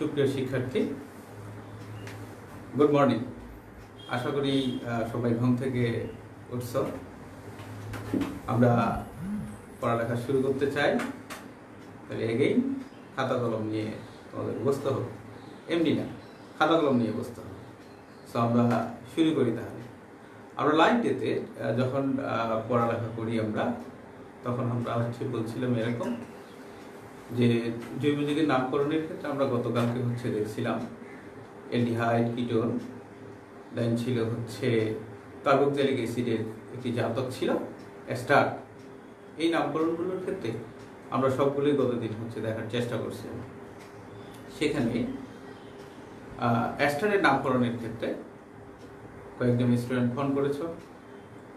সুপ্রিয় শিক্ষার্থী, good morning. আশা করি সবাই ঘুম থেকে উঠছ। আমরা পড়ালেখা শুরু করতে চাই, তাহলে এগেইন খাতা কলম নিয়ে তোমাদের বসতে হবে। এমনি না, খাতা কলম নিয়ে বসতে হবে। সো আমরা শুরু করি। তাহলে আমরা লাইভ ডেতে যখন পড়ালেখা করি তখন আমরা বলছিলাম এরকম যে জৈব যৌগের নামকরণের ক্ষেত্রে আমরা গতকালকে দেখছিলাম অ্যালডিহাইড, কিটোন, দেন ছিল কার্বক্সিলিক অ্যাসিডের একটি জাতক ছিল অ্যাস্টার। এই নামকরণগুলোর ক্ষেত্রে আমরা সবগুলোই গতদিন দেখার চেষ্টা করছিলাম। সেখানে অ্যাস্টারের নামকরণের ক্ষেত্রে কয়েকজন স্টুডেন্ট ফোন করেছো,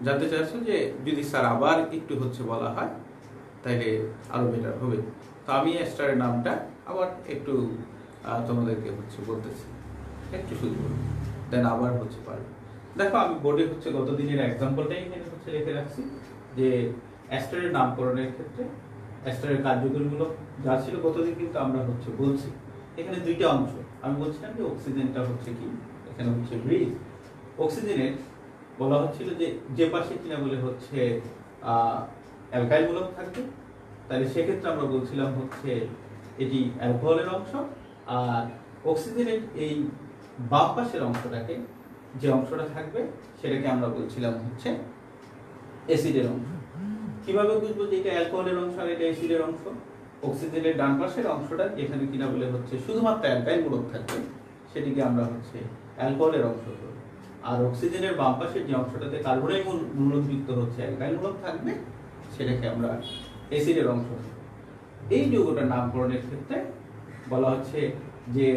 জানতে চাইছো যে যদি স্যার আবার একটু বলা হয় তাহলে আরো বেটার হবে। তো আমি অ্যাস্টারের নামটা আবার একটু তোমাদেরকে বলতেছি, একটু শুরু করবো, দেন আবার পারবে। দেখো, আমি বোর্ডে গতদিনের এক্সাম্পলটাই এখানে লিখে রাখছি যে অ্যাস্টারের নামকরণের ক্ষেত্রে অ্যাস্টারের কার্যকরীমূলক যা ছিল গতদিন, কিন্তু আমরা বলছি এখানে দুইটা অংশ। আমি বলছিলাম যে অক্সিজেনটা কি, এখানে ব্রিজ। অক্সিজেনের বলা হচ্ছিল যে পাশে কিনা বলে অ্যালকাইল মূলক থাকবে, তাহলে সেক্ষেত্রে আমরা বলছিলাম এটি অ্যালকোহলের অংশ। আর অক্সিজেনের এই বাম পাশের অংশটাকে, যে অংশটা থাকবে সেটাকে আমরা বলছিলাম অ্যাসিডের অংশ। কিভাবে বুঝবো যে এটা অ্যালকোহলের অংশ আর এটা অ্যাসিডের অংশ? অক্সিজেনের ডান পাশের অংশটা যেখানে কিনা বলে শুধুমাত্র অ্যালকাইল মূলক থাকবে, সেটিকে আমরা অ্যালকোহলের অংশ ধরব। আর অক্সিজেনের বাম পাশের যে অংশটাতে কার্বনের মূলকযুক্ত অ্যালকাইল মূলক থাকবে, সেটাকে আমরা অ্যাসিডের অংশ ধরব। এই যৌগটার নামকরণের ক্ষেত্রে বলা যে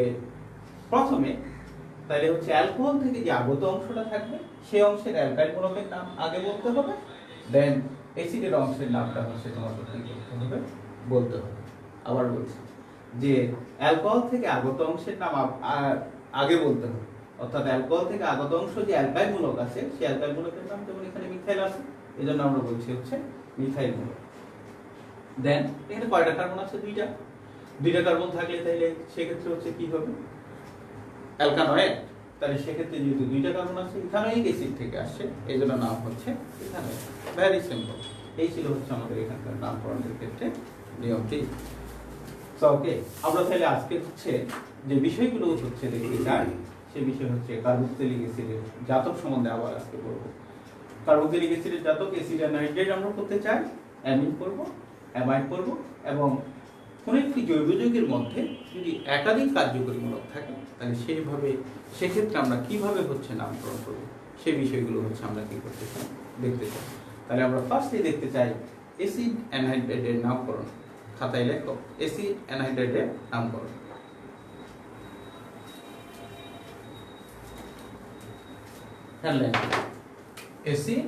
প্রথমে তাহলে অ্যালকোহল থেকে যে আগত অংশটা থাকবে সেই অংশের অ্যালকাইল মূলকের নাম আগে বলতে হবে, দেন অ্যাসিডের অংশের নামটা তোমাকে বলতে হবে। আবার বলছি যে অ্যালকোহল থেকে আগত অংশের নাম আগে বলতে হবে, অর্থাৎ অ্যালকোহল থেকে আগত অংশ যে অ্যালকাইল মূলক আছে সেই অ্যালকাইল মূলকের নাম, যেমন এখানে মিথাইল আছে, এজন্য আমরা বলছি মিথাইল মূলক। দেন এখানে কয়টা কার্বন আছে? দুইটা কার্বন থাকলে তাহলে সেক্ষেত্রে কি হবে? অ্যালকানয়েড। তাহলে সেক্ষেত্রে যেহেতু দুইটা কার্বন আছে, ইথানোয়িক অ্যাসিড থেকে আসছে, এই জন্য নাম ইথানোয়িক। Very simple. এই ছিল আমাদের এখানকার নামকরণের ক্ষেত্রে নিয়মটি। ওকে, আমরা তাহলে আজকে যে বিষয়গুলো দেখতে চাই, সে বিষয় কার্বক্সিলিক অ্যাসিডের জাতক সম্বন্ধে আবার আজকে বলবো। কার্বক্সিলিক অ্যাসিডের জাতক অ্যাসিড অ্যানহাইড্রাইড আমরা করতে চাই, অ্যামিন করব, অ্যামাইড করব, এবং কোন একটি জৈব যৌগের মধ্যে যদি একাধিক কার্যকরীমূলক থাকে তাহলে সেক্ষেত্রে আমরা কিভাবে নামকরণ করব, সেই বিষয়গুলো আমরা কি করতে চাই, দেখতে চাই। তাহলে আমরা ফার্স্টে দেখতে চাই অ্যাসিড অ্যানহাইড্রাইডের নামকরণ। খাতায় লেখো অ্যাসিড অ্যানহাইড্রাইডের নামকরণ। অ্যাসিড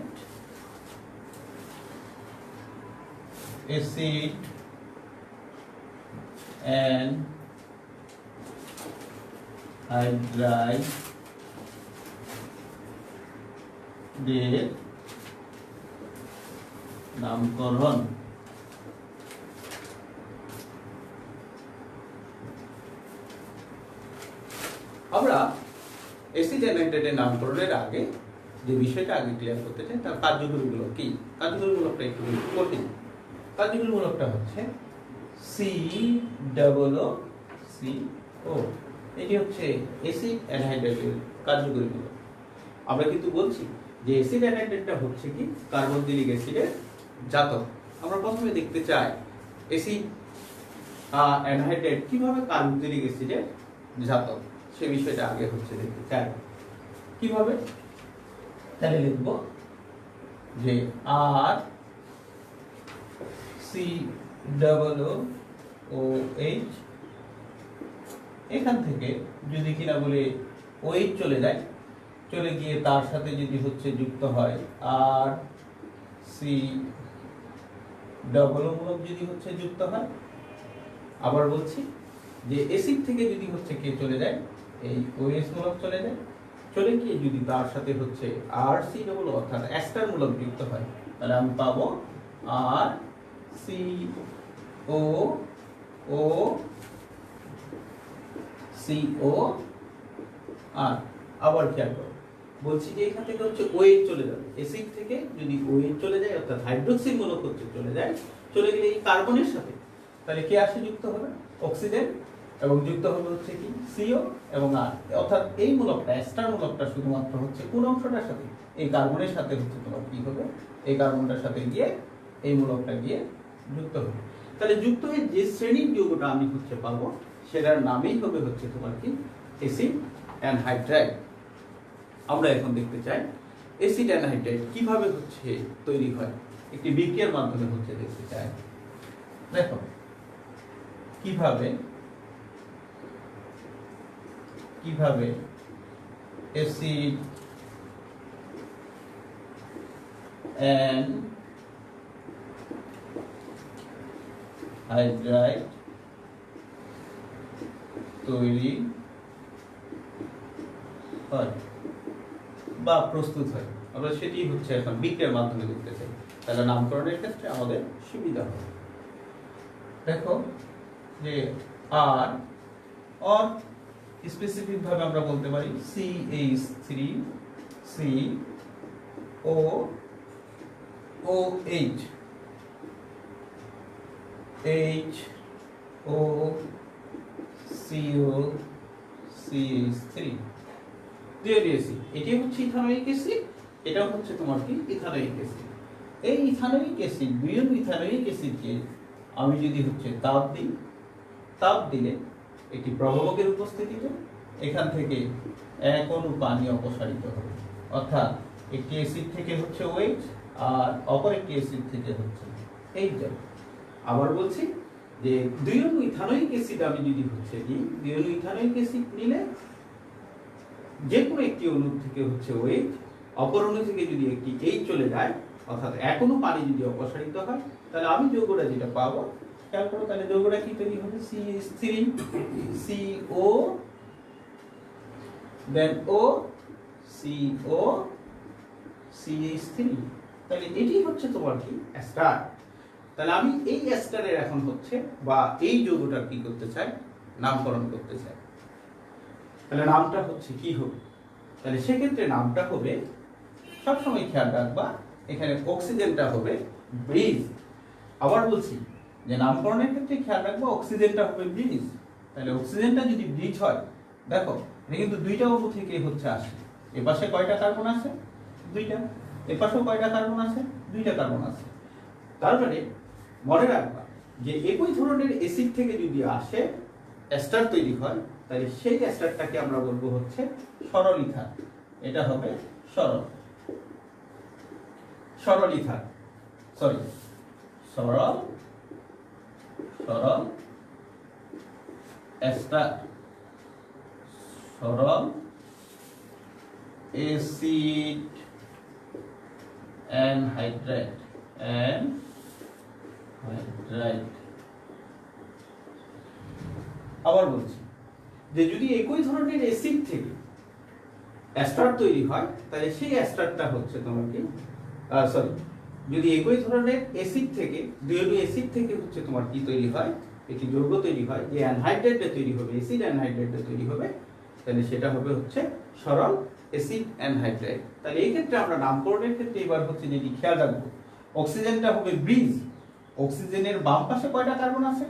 অ্যানহাইড্রাইডের নামকরণ। আমরা অ্যাসিড অ্যানহাইড্রাইডের নামকরণের আগে যে বিষয়টা ক্লিয়ার করতে চাই, তার কার্যকরীমূলক কি। কার্যকরীমূলকটা একটু কঠিন। কার্যকরীমূলকটা COO। এটি অ্যাসিড অ্যানহাইড্রাইডের কার্যকরীমূলক। আমরা কিন্তু বলছি যে অ্যাসিড অ্যানহাইড্রাইডটা কি, কার্বক্সিলিক অ্যাসিডের জাতক। আমরা প্রথমে দেখতে চাই অ্যাসিড অ্যানহাইড্রাইড কিভাবে কার্বক্সিলিক অ্যাসিডের জাতক, সে বিষয়টা আগে দেখতে চাই। কিভাবে? তাহলে লিখব যে RCOOH, এখান থেকে যদি কিনা বলে OH চলে যায়, চলে গিয়ে তার সাথে যদি যুক্ত হয় RCOO মূলক যদি যুক্ত হয়। আবার বলছি যে অ্যাসিড থেকে যদি কে চলে যায়, এই OH মূলক চলে যায়, চলে গিয়ে যদি তার সাথে RCOO অর্থাৎ অ্যাস্টার মূলক যুক্ত হয়, তাহলে আমি পাবো RCOO CO আর আবার খেয়াল করো, বলছি যে এখান থেকে হচ্ছে OH চলে যাবে, অ্যাসিড থেকে যদি OH চলে যায় অর্থাৎ হাইড্রোক্সিল মূলক হচ্ছে চলে যায়, চলে গেলে এই কার্বনের সাথে তাহলে কে আসে যুক্ত হবে? অক্সিজেন, এবং যুক্ত হবে হচ্ছে কি CO এবং R, অর্থাৎ এই মূলকটা এস্টার মূলকটা শুধুমাত্র হচ্ছে কোন অংশটার সাথে? এই কার্বনের সাথে হচ্ছে তোমার কি হবে? এই কার্বনটার সাথে গিয়ে এই মূলকটা গিয়ে যুক্ত হবে। তাহলে যুক্ত হয়ে যে শ্রেণীর যৌগটা আমি হচ্ছে পাবো সেটার নামই হবে হচ্ছে তোমার কি অ্যাসিড অ্যানহাইড্রাইড। আমরা এখন দেখতে চাই অ্যাসিড অ্যানহাইড্রাইড কিভাবে হচ্ছে তৈরি হয়, একটি বিক্রিয়ার মাধ্যমে হচ্ছে দেখতে চাই। দেখো কিভাবে অ্যাসিড অ্যানহাইড্রাইড তৈরি হয় বা প্রস্তুত হয়, আমরা সেটি হচ্ছে এখন বিক্রিয়ার মাধ্যমে দেখতে চাই। তাহলে নামকরণের ক্ষেত্রে আমাদের সুবিধা হবে। দেখো যে আর অর স্পেসিফিক ভাবে আমরা বলতে পারি CH3COOH HOCOCH3 এটি হচ্ছে ইথানোয়িক অ্যাসিড, এটা হচ্ছে তোমার কি ইথানোয়িক অ্যাসিড। এই ইথানোয়িক অ্যাসিড, দুইজন ইথানোয়িক অ্যাসিডকে আমি যদি হচ্ছে তাপ দিলে একটি প্রভাবকের উপস্থিতিতে এখান থেকে এক অণু পানি অপসারিত হবে, অর্থাৎ একটি অ্যাসিড থেকে হচ্ছে OH আর অপর একটি অ্যাসিড থেকে হচ্ছে H। আবার বলছি যে দুই অণু ইথানোয়িক অ্যাসিড আমি যদি হচ্ছে দিই, দুই অণু ইথানোয়িক অ্যাসিড নিলে যে কোনো একটি অণু থেকে হচ্ছে OH, অপর অণু থেকে যদি একটি H চলে যায়, অর্থাৎ এক অণু পানি যদি অপসারিত হয়, তাহলে আমি যৌগটা যেটা পাবো, খেয়াল করো তাহলে যৌগটা কি তৈরি হবে? CH3 CO দেন O CO CH3, তাহলে এটি হচ্ছে তোমার কি এস্টার। তাহলে আমি এই এস্টারের এখন হচ্ছে বা এই যৌগটার কি করতে চাই? নামকরণ করতে চাই। তাহলে নামটা হচ্ছে কি হবে? তাহলে সেক্ষেত্রে নামটা হবে, সবসময় খেয়াল রাখবা এখানে অক্সিজেনটা হবে ব্রিজ। আবার বলছি যে নামকরণের ক্ষেত্রে খেয়াল রাখবা অক্সিজেনটা হবে ব্রিজ। তাহলে অক্সিজেনটা যদি ব্রিজ হয়, দেখো এটা কিন্তু দুইটা অণু থেকে হচ্ছে আসে। এ পাশে কয়টা কার্বন আছে? দুইটা। এ পাশেও কয়টা কার্বন আছে? দুইটা কার্বন আছে। তার মানে মনে রাখবা যে একই ধরনের অ্যাসিড থেকে যদি আসে এস্টার তৈরি হয়, তাহলে সেই এস্টারটাকে আমরা বলবো হচ্ছে সরল ইথার। এটা হবে সরল ইথার, সরল এস্টার, সরল অ্যাসিড অ্যানহাইড্রাইড। আবার বলছি যে যদি একই ধরনের অ্যাসিড থেকে এস্টার তৈরি হয়, তাহলে সেই এস্টারটা হচ্ছে তোমার কি যদি একই ধরনের অ্যাসিড থেকে দুই অণু অ্যাসিড থেকে হচ্ছে তোমার কি তৈরি হয়? একটি যৌগ তৈরি হয়, যে অ্যানহাইড্রাইডটা তৈরি হবে, অ্যাসিড অ্যানহাইড্রাইডটা তৈরি হবে, তাহলে সেটা হবে হচ্ছে সরল অ্যাসিড অ্যানহাইড্রাইড। তাহলে এই ক্ষেত্রে আমরা নামকরণের ক্ষেত্রে এবার হচ্ছে যেটি খেয়াল রাখবো, অক্সিজেনটা হবে ব্রিজ। অক্সিজেনের বাম পাশে কয়টা কার্বন আছে?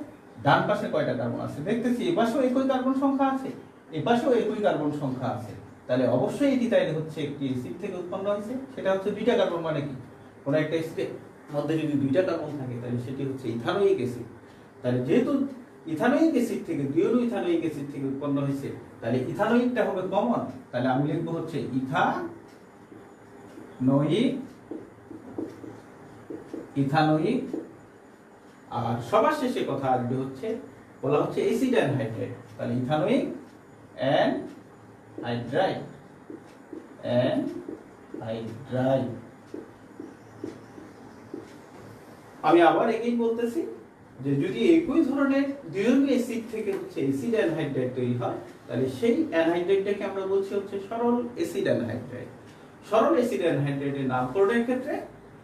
ডান পাশে কয়টা কার্বন আছে? দেখতেছি এ পাশেও একই কার্বন সংখ্যা আছে, এ পাশেও একই কার্বন সংখ্যা আছে। তাহলে অবশ্যই এটি তাইলে হচ্ছে একটি অ্যাসিড থেকে উৎপন্ন হয়েছে, সেটা হচ্ছে দুইটা কার্বন। মানে কি কোন একটা অ্যাসিডের মধ্যে যদি দুইটা কার্বন থাকে তাহলে সেটি হচ্ছে ইথানোয়িক অ্যাসিড। তাহলে যেহেতু ইথানোয়িক অ্যাসিড থেকে দুই অণু ইথানোয়িক অ্যাসিড থেকে উৎপন্ন হয়েছে, তাহলে ইথানোয়িকটা হবে কমন। তাহলে আমি লিখবো হচ্ছে ইথানোয়িক, আর সবার শেষে কথা আসবে হচ্ছে বলা হচ্ছে অ্যাসিড অ্যানহাইড্রাইড। তাহলে ইথানোয়িক অ্যানহাইড্রাইড। আমি আবার এগেইন বলতেছি যে যদি একই ধরনের দুই অণু অ্যাসিড থেকে হচ্ছে অ্যাসিড অ্যানহাইড্রাইড তৈরি হয়, তাহলে সেই অ্যানহাইড্রাইডটাকে আমরা বলছি হচ্ছে সরল অ্যাসিড অ্যানহাইড্রাইড। সরল অ্যাসিড অ্যানহাইড্রাইডের নামকরণের ক্ষেত্রে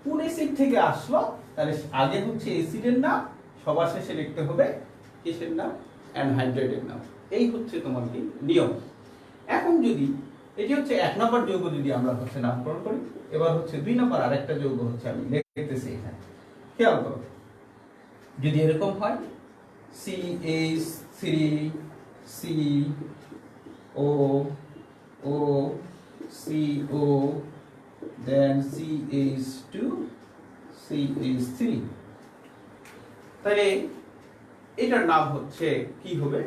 কোন অ্যাসিড থেকে আসলো, তাহলে আগে হচ্ছে অ্যাসিডের নাম, সবার শেষে লিখতে হবে কিসের নাম? অ্যানহাইড্রেটের নাম। এই হচ্ছে তোমার কি নিয়ম। এখন যদি এটি হচ্ছে 1 নম্বর যৌগ যদি আমরা হচ্ছে নামকরণ করি, এবার হচ্ছে 2 নম্বর আরেকটা যৌগ হচ্ছে আমি লিখতেছি এখানে, খেয়াল করো। যদি এরকম হয় CH3COO then CH2CH3, তাহলে এটার নাম হচ্ছে কি হবে,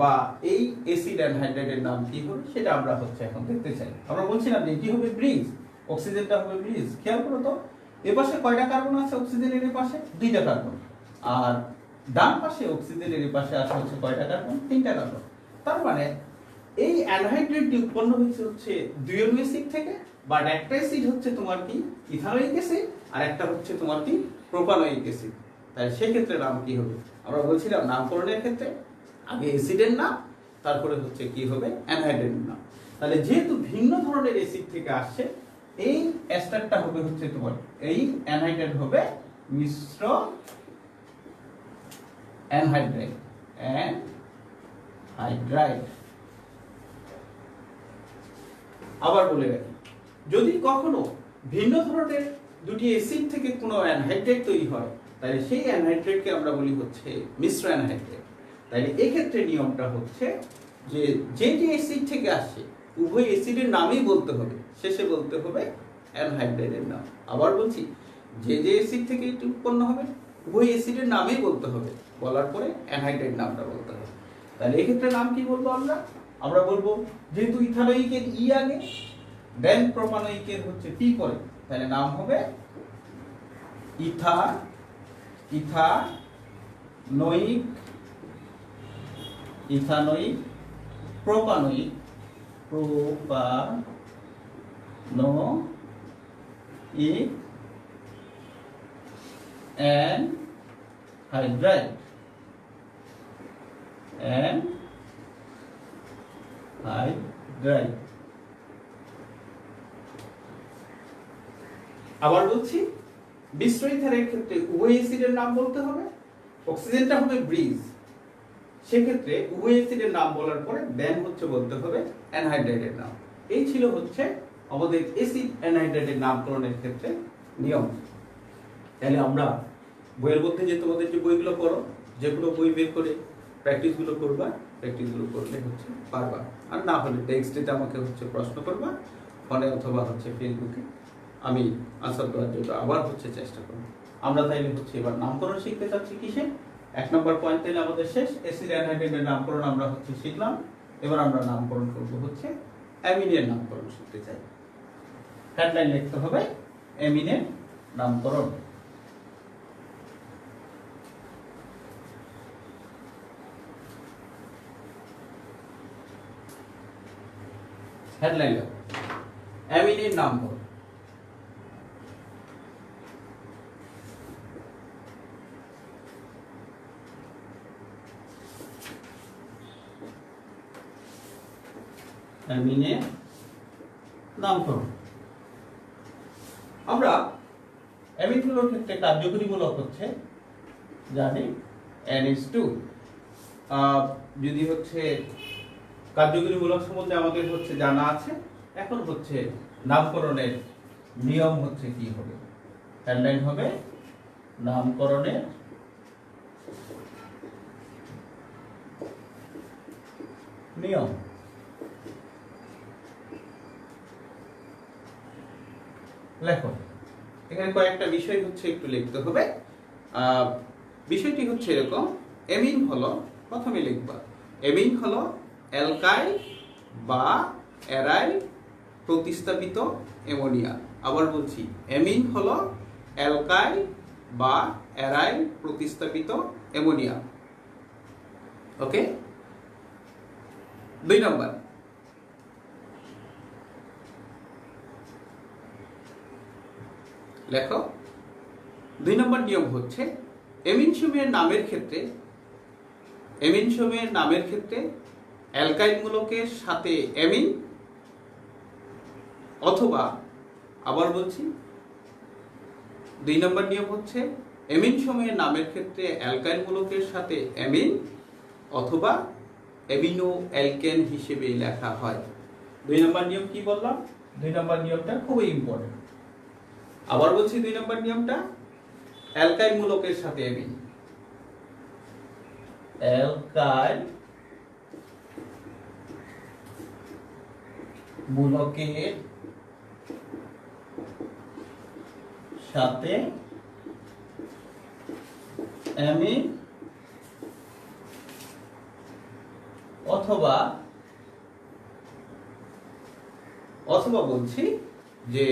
বা এই অ্যাসিড অ্যানহাইড্রাইডের নাম কি হবে সেটা আমরা হচ্ছে এখন দেখতে চাই। আমরা বলছিলাম যে এটি হবে ব্রিজ, অক্সিজেনটা হবে ব্রিজ। খেয়াল করো তো, এ পাশে কয়টা কার্বন আছে অক্সিজেনের এ পাশে? 2টা কার্বন। আর ডান পাশে অক্সিজেনের এ পাশে আছে হচ্ছে কয়টা কার্বন? 3টা কার্বন। তার মানে এই অ্যানহাইড্রেটটি উৎপন্ন হয়েছে হচ্ছে 2 অণু অ্যাসিড থেকে, বাট একটা অ্যাসিড হচ্ছে তোমার কি ইথানোয়িক অ্যাসিড, আর একটা হচ্ছে তোমার কি প্রোপানোয়িক অ্যাসিড। তাহলে সেই ক্ষেত্রে নাম কি হবে? আমরা বলছিলাম নামকরণের ক্ষেত্রে আগে অ্যাসিডের নাম, তারপরে হচ্ছে কি হবে অ্যানহাইড্রেটের নাম। তাহলে যেহেতু ভিন্ন ধরনের অ্যাসিড থেকে আসছে, এই এস্টারটা হবে হচ্ছে তোমার, এই অ্যানহাইড্রেট হবে মিশ্র অ্যানহাইড্রাইড, অ্যানহাইড্রাইড। আবার বলে রাখি, যদি কখনো ভিন্ন ধরনের দুটি অ্যাসিড থেকে কোনো অ্যানহাইড্রেট তৈরি হয়, তাহলে সেই অ্যানহাইড্রেটকে আমরা বলি হচ্ছে মিশ্র অ্যানহাইড্রেট। তাহলে এক্ষেত্রে নিয়মটা হচ্ছে যে যেটি অ্যাসিড থেকে আসে উভয় অ্যাসিডের নামই বলতে হবে, শেষে বলতে হবে অ্যানহাইড্রাইডের নাম। আবার বলছি, যে যে অ্যাসিড থেকে এটি উৎপন্ন হবে উভয় অ্যাসিডের নামই বলতে হবে, বলার পরে অ্যানহাইড্রাইড নামটা বলতে হবে। তাহলে এক্ষেত্রে নাম কি বলবো আমরা? আমরা বলবো যেহেতু ইথানোয়িকের ই আগে, দেন প্রোপানোয়িকের হচ্ছে টি পরে, তাহলে নাম হবে ইথানোয়িক, প্রোপানোয়িক, অ্যানহাইড্রাইড, আবার বলছি, মিশ্র ইথারের ক্ষেত্রে উভয় অ্যাসিডের নাম বলতে হবে, অক্সিজেনটা হবে ব্রিজ, সেক্ষেত্রে উভয় অ্যাসিডের নাম বলার পরে দেন হচ্ছে বলতে হবে অ্যানহাইড্রাইডের নাম। এই ছিল হচ্ছে আমাদের অ্যাসিড অ্যানহাইড্রাইডের নামকরণের ক্ষেত্রে নিয়ম। তাহলে আমরা বইয়ের মধ্যে যে তোমাদের যে বইগুলো পড়ো, যেগুলো বই বের করে প্র্যাকটিসগুলো করবা, প্র্যাকটিসগুলো করলে হচ্ছে পারবা। আর না হলে টেক্সটে আমাকে হচ্ছে প্রশ্ন করবা ফোনে অথবা হচ্ছে ফেসবুকে, আমি আনসার দেওয়ার জন্য আবার হচ্ছে চেষ্টা করব। আমরা তাইলে হচ্ছে এবার নামকরণ শিখতে চাচ্ছি কিসে? 1 নম্বর পয়েন্ট তাইলে আমাদের শেষ। অ্যাসিড অ্যানহাইড্রাইডের নামকরণ আমরা হচ্ছে শিখলাম। এবার আমরা নামকরণ করব হচ্ছে অ্যামিনের নামকরণ শিখতে চাই। হেডলাইন লিখতে হবে অ্যামিনের নামকরণ। হেডলাইন লেখো অ্যামিনের নামকরণ। অ্যামিনের নামকরণ। আমরা অ্যামিনগুলোর ক্ষেত্রে কার্যকরীমূলক হচ্ছে জানি NH2। যদি হচ্ছে কার্যকরীমূলক সম্বন্ধে আমাদের হচ্ছে জানা আছে, এখন হচ্ছে নামকরণের নিয়ম হচ্ছে কি হবে? হেডলাইন হবে নামকরণের নিয়ম। লেখো, এখানে কয়েকটা বিষয় হচ্ছে একটু লিখতে হবে। বিষয়টি হচ্ছে এরকম, এমিন হলো, প্রথমে লিখবা এমিন হলো অ্যালকাইল বা অ্যারাইল প্রতিস্থাপিত অ্যামোনিয়া। আবার বলছি, এমিন হলো অ্যালকাইল বা অ্যারাইল প্রতিস্থাপিত অ্যামোনিয়া। ওকে। 2 নম্বর, লেখো 2 নম্বর নিয়ম হচ্ছে এমিন সময়ের নামের ক্ষেত্রে অ্যালকাইল মূলকের সাথে অ্যামিন, অথবা আবার বলছি 2 নম্বর নিয়ম হচ্ছে এমিন সময়ের নামের ক্ষেত্রে অ্যালকাইল মূলকের সাথে অ্যামিন অথবা অ্যামিনো অ্যালকেন হিসেবে লেখা হয়। 2 নম্বর নিয়ম কি বললাম? 2 নম্বর নিয়মটা খুবই ইম্পর্টেন্ট। আবার বলছি 2 নম্বর নিয়মটা, অ্যালকাইল মূলকের সাথে অ্যামিন, অ্যালকাইল মূলকের সাথে অ্যামিন অথবা বলছি যে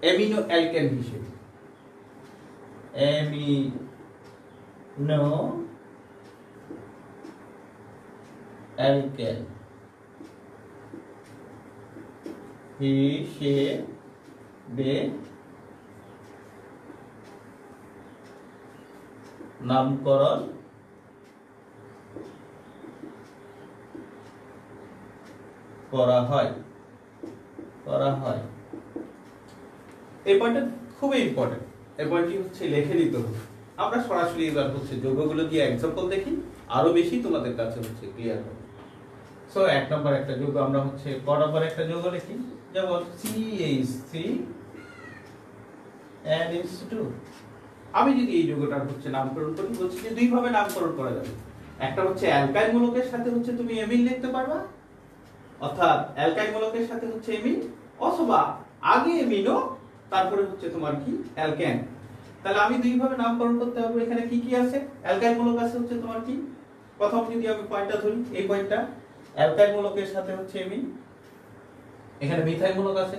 অ্যামিনো অ্যালকেন হিসেবে, অ্যামিনো অ্যালকেন হিসেবে নামকরণ করা হয়। এই পয়েন্টটা খুবই ইম্পর্টেন্ট। এই পয়েন্টটি হচ্ছে লিখে নিতে হবে। আমরা সরাসরি এবার হচ্ছে যৌগগুলো দিয়ে এক্সাম্পল দেখি, আরো বেশি তোমাদের কাছে হচ্ছে ক্লিয়ার হবে। সো 1 নম্বর একটা যৌগ আমরা হচ্ছে ক নম্বর একটা যৌগ লিখি, যেমন CH3 NH2। আমি যদি এই যৌগটার হচ্ছে নামকরণ করি, বলছি যে দুই ভাবে নামকরণ করা যাবে। একটা হচ্ছে অ্যালকাইল মূলকের সাথে হচ্ছে তুমি অ্যামিন লিখতে পারবা, অর্থাৎ অ্যালকাইল মূলকের সাথে হচ্ছে অ্যামিন, অথবা আগে অ্যামিনো তারপরে হচ্ছে তোমার কি অ্যালকেন। তাহলে আমি দুই ভাবে নামকরণ করতে পারবো। এখানে কি কি আছে? অ্যালকাইল মূলক আছে হচ্ছে তোমার কি, প্রথম যদি আমি পয়েন্টটা ধরি, এই পয়েন্টটা অ্যালকাইল মূলকের সাথে হচ্ছে অ্যামিন। এখানে মিথাইল মূলক আছে,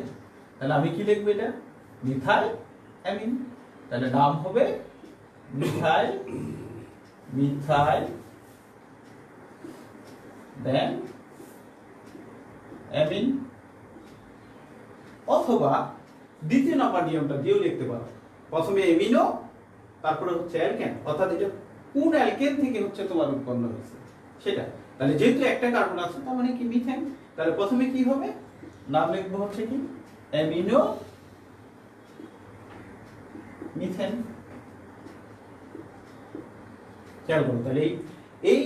তাহলে আমি কি লিখবো? এটা মিথাইল অ্যামিন। তাহলে নাম হবে মিথাইল দেন অ্যামিন। অথবা দ্বিতীয় নাম্বার নিয়মটা দিয়েও লিখতে পারো, প্রথমে অ্যামিনো তারপরে হচ্ছে অ্যালকেন, অর্থাৎ এটা কোন অ্যালকেন থেকে হচ্ছে তোমার উৎপন্ন হয়েছে সেটা। তাহলে যেহেতু একটা কার্বন আছে তার মানে কি মিথেন, তাহলে প্রথমে কি হবে? নাম লিখবো হচ্ছে কি অ্যামিনো মিথেন। খেয়াল করো, তাহলে এই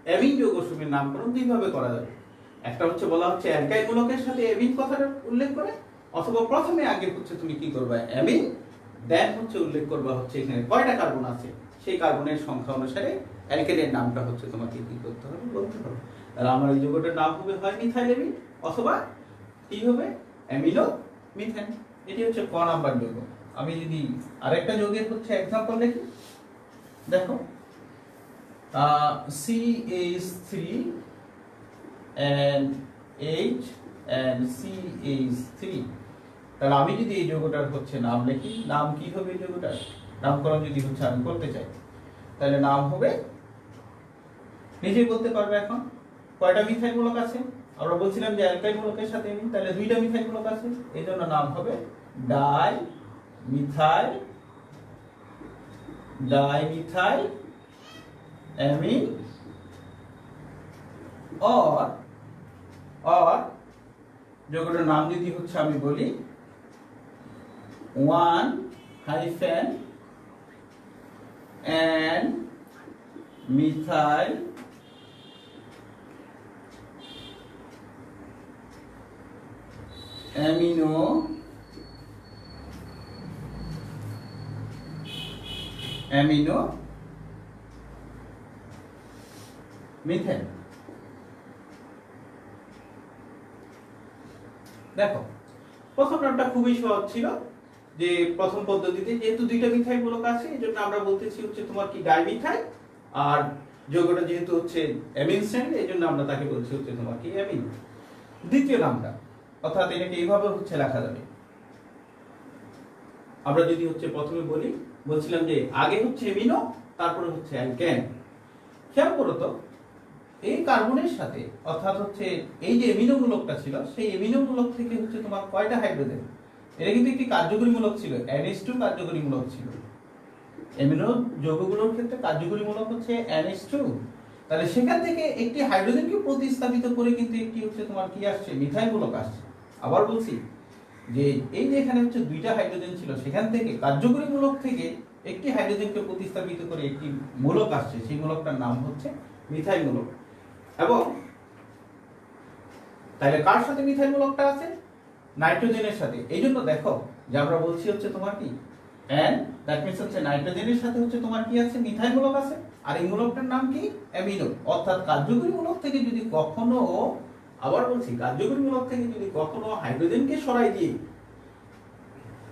অ্যামিন যৌগসমূহের নামকরণ দুইভাবে করা যাবে। একটা হচ্ছে বলা হচ্ছে অ্যালকাইল মূলকের সাথে অ্যামিন কথাটা উল্লেখ করে, অথবা প্রথমে আগে হচ্ছে তুমি কি করবে অ্যামিন, দেন হচ্ছে উল্লেখ করবা হচ্ছে এখানে কয়টা কার্বন আছে সেই কার্বনের সংখ্যা অনুসারে অ্যালকেনের নামটা হচ্ছে তোমাকে কি করতে হবে, বলতে হবে। তাহলে আমার এই যৌগটার নাম হবে হয় মিথাইল অ্যামিন অথবা কি হবে অ্যামিনো মিথেন। এটি হচ্ছে ক নাম্বার যৌগ। আমি যদি আরেকটা যৌগের হচ্ছে एग्जांपल দেখি, দেখো CH3 and H and CH3। তাহলে আমি যদি এই যৌগটার হচ্ছে নাম লিখি, নাম কি হবে এই যৌগটার নামকরণ যদি হচ্ছে আমি করতে চাই, তাহলে নাম হবে, নিজেই বলতে পারবে এখন কয়টা মিথাইল মূলক আছে। আমরা বলছিলাম যে অ্যালকাইল মূলকের সাথে অ্যামিন, তাহলে দুইটা মিথাইল মূলক আছে, এইজন্য নাম হবে ডাইমিথাইল অ্যামিন। और যৌগটার নাম যদি হচ্ছে আমি বলি 1- and methyl amino মিথেন। দেখো প্রথম নামটা খুবই সহজ ছিল, যে প্রথম পদ্ধতিতে যেহেতু দুইটা মিথাইল মূলক আছে এজন্য আমরা বলতেছি হচ্ছে তোমার কি ডাইমিথাইল, আর যৌগটা যেহেতু হচ্ছে অ্যামিন শ্রেণীর এজন্য আমরা তাকে বলছি হচ্ছে তোমার কি অ্যামিন। দ্বিতীয় নামটা অর্থাৎ এটাকে এইভাবে হচ্ছে লেখা যাবে। আমরা যদি হচ্ছে প্রথমে বলছিলাম যে আগে হচ্ছে অ্যামিনো তারপরে হচ্ছে অ্যালকেন। খেয়াল করো তো এই কার্বনের সাথে অর্থাৎ হচ্ছে এই যে অ্যামিনো মূলকটা ছিল সেই অ্যামিনো মূলক থেকে হচ্ছে তোমার কয়টা হাইড্রোজেন, এটা কিন্তু একটি কার্যকরী মূলক ছিল, NH2 কার্যকরী মূলক ছিল। অ্যামিনো যৌগগুলোর ক্ষেত্রে কার্যকরী মূলক হচ্ছে NH2, তাহলে সেখান থেকে একটি হাইড্রোজেনকে প্রতিস্থাপিত করে কিন্তু একটি হচ্ছে তোমার কি আসছে মিথাইল মূলক আসছে। আবার বলছি যে এই যে এখানে হচ্ছে দুইটা হাইড্রোজেন ছিল সেখান থেকে কার্যকরী মূলক থেকে একটি হাইড্রোজেনকে প্রতিস্থাপিত করে একটি মূলক আসছে, সেই মূলকটার নাম হচ্ছে মিথাইল মূলক। এবং তাহলে কার সাথে মিথাইল মূলকটা আছে? নাইট্রোজেনের সাথে। এই জন্য দেখো যে আমরা বলছি হচ্ছে তোমার কি এন্ড দ্যাট মিন্স হচ্ছে নাইট্রোজেনের সাথে হচ্ছে তোমার কি আছে? মিথাইল মূলক আছে। আর এই মূলকটার নাম কি? অ্যামিনো। অর্থাৎ কার্যকরী মূলক থেকে যদি কখনো, আবার বলছি, কার্যকরী মূলক থেকে যদি কখনো হাইড্রোজেনকে সরাই দিয়ে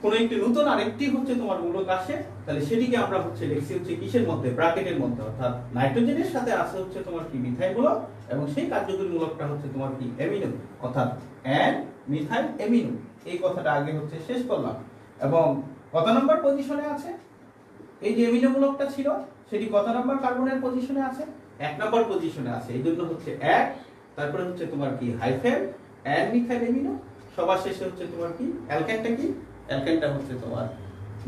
কোনো একটি নতুন আরেকটি হচ্ছে তোমার মূলক আসে, তাহলে সেটিকে আমরা হচ্ছে লিখছি হচ্ছে কিসের মধ্যে? ব্র্যাকেটের মধ্যে। অর্থাৎ নাইট্রোজেনের সাথে আছে হচ্ছে তোমার কি? মিথাইল মূলক, এবং সেই কার্যকরী মূলকটা হচ্ছে তোমার কি? অ্যামিনো। অর্থাৎ অ্যান মিথাইল অ্যামিনো। এই কথাটা আগে হচ্ছে শেষ করলাম। এবং কত নম্বর পজিশনে আছে? এই যে অ্যামিনো মূলকটা ছিল সেটি কত নম্বর কার্বনের পজিশনে আছে? 1 নম্বর পজিশনে আছে। এই জন্য হচ্ছে 1, তারপরে হচ্ছে তোমার কি হাইফেন অ্যান মিথাইল অ্যামিনো, সবার শেষে হচ্ছে তোমার কি? অ্যালকেনটা কি? অ্যালকেনটা হচ্ছে তোমার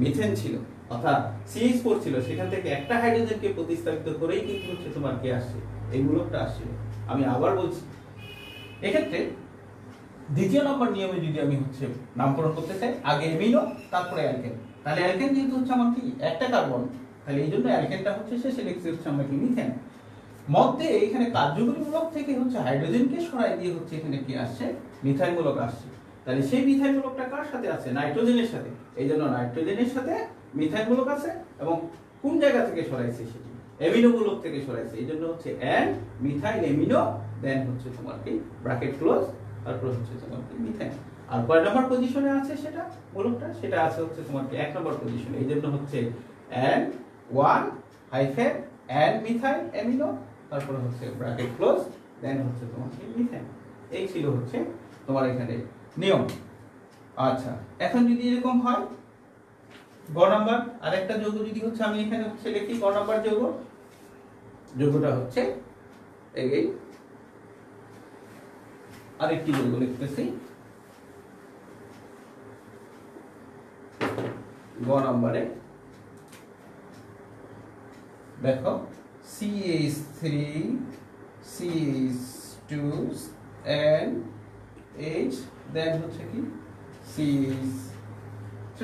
মিথেন ছিল, অর্থাৎ CH4 ছিল, সেখান থেকে একটা হাইড্রোজেনকে প্রতিস্থাপিত করেই কিন্তু হচ্ছে তোমার কি আসছে? এই মূলকটা আসছিল। আমি আবার বলছি, এক্ষেত্রে দ্বিতীয় নম্বর নিয়মে যদি আমি হচ্ছে নামকরণ করতে চাই, আগে অ্যামিনো তারপরে অ্যালকেন, তাহলে অ্যালকেন যেহেতু হচ্ছে আমার কি? একটা কার্বন, তাহলে এই জন্য অ্যালকেনটা হচ্ছে শেষে লিখছি হচ্ছে আমরা কি? মিথেন। মধ্যে এখানে কার্যকরী মূলক থেকে হচ্ছে হাইড্রোজেনকে সরাই দিয়ে হচ্ছে এখানে কি আসছে? মিথাইল মূলক আসছে। তাহলে সেই মিথাইল মূলকটা কার সাথে আছে? নাইট্রোজেনের সাথে। এই জন্য নাইট্রোজেনের সাথে মিথাইল মূলক আছে। এবং কোন জায়গা থেকে সরাইছে? সেটি অ্যামিনো মূলক থেকে সরাইছে। এই জন্য হচ্ছে অ্যান মিথাইল অ্যামিনো, দেন হচ্ছে তোমার কি? ব্র্যাকেট ক্লোজ, তারপর হচ্ছে তোমার কি? মিথেন। আর কয় নম্বর পজিশনে আছে সেটা মূলকটা? সেটা আছে হচ্ছে তোমার কি? 1 নম্বর পজিশনে। এই জন্য হচ্ছে an 1 hyphen an methyl amino, তারপরে হচ্ছে ব্র্যাকেট ক্লোজ, দেন হচ্ছে তোমার কি? মিথেন। এই ছিল হচ্ছে তোমার এখানে নিয়ম। আচ্ছা, এখন যদি এরকম হয়, গ নাম্বার আরেকটা যৌগ যদি হচ্ছে আমি এখানে হচ্ছে লিখি, গ নাম্বার যৌগ, যৌগটা হচ্ছে এই আরেকটি যৌগ লিখতেছি, গ নাম্বারে দেখো CH3 CH2 and H, দেন হচ্ছে কি? CH3।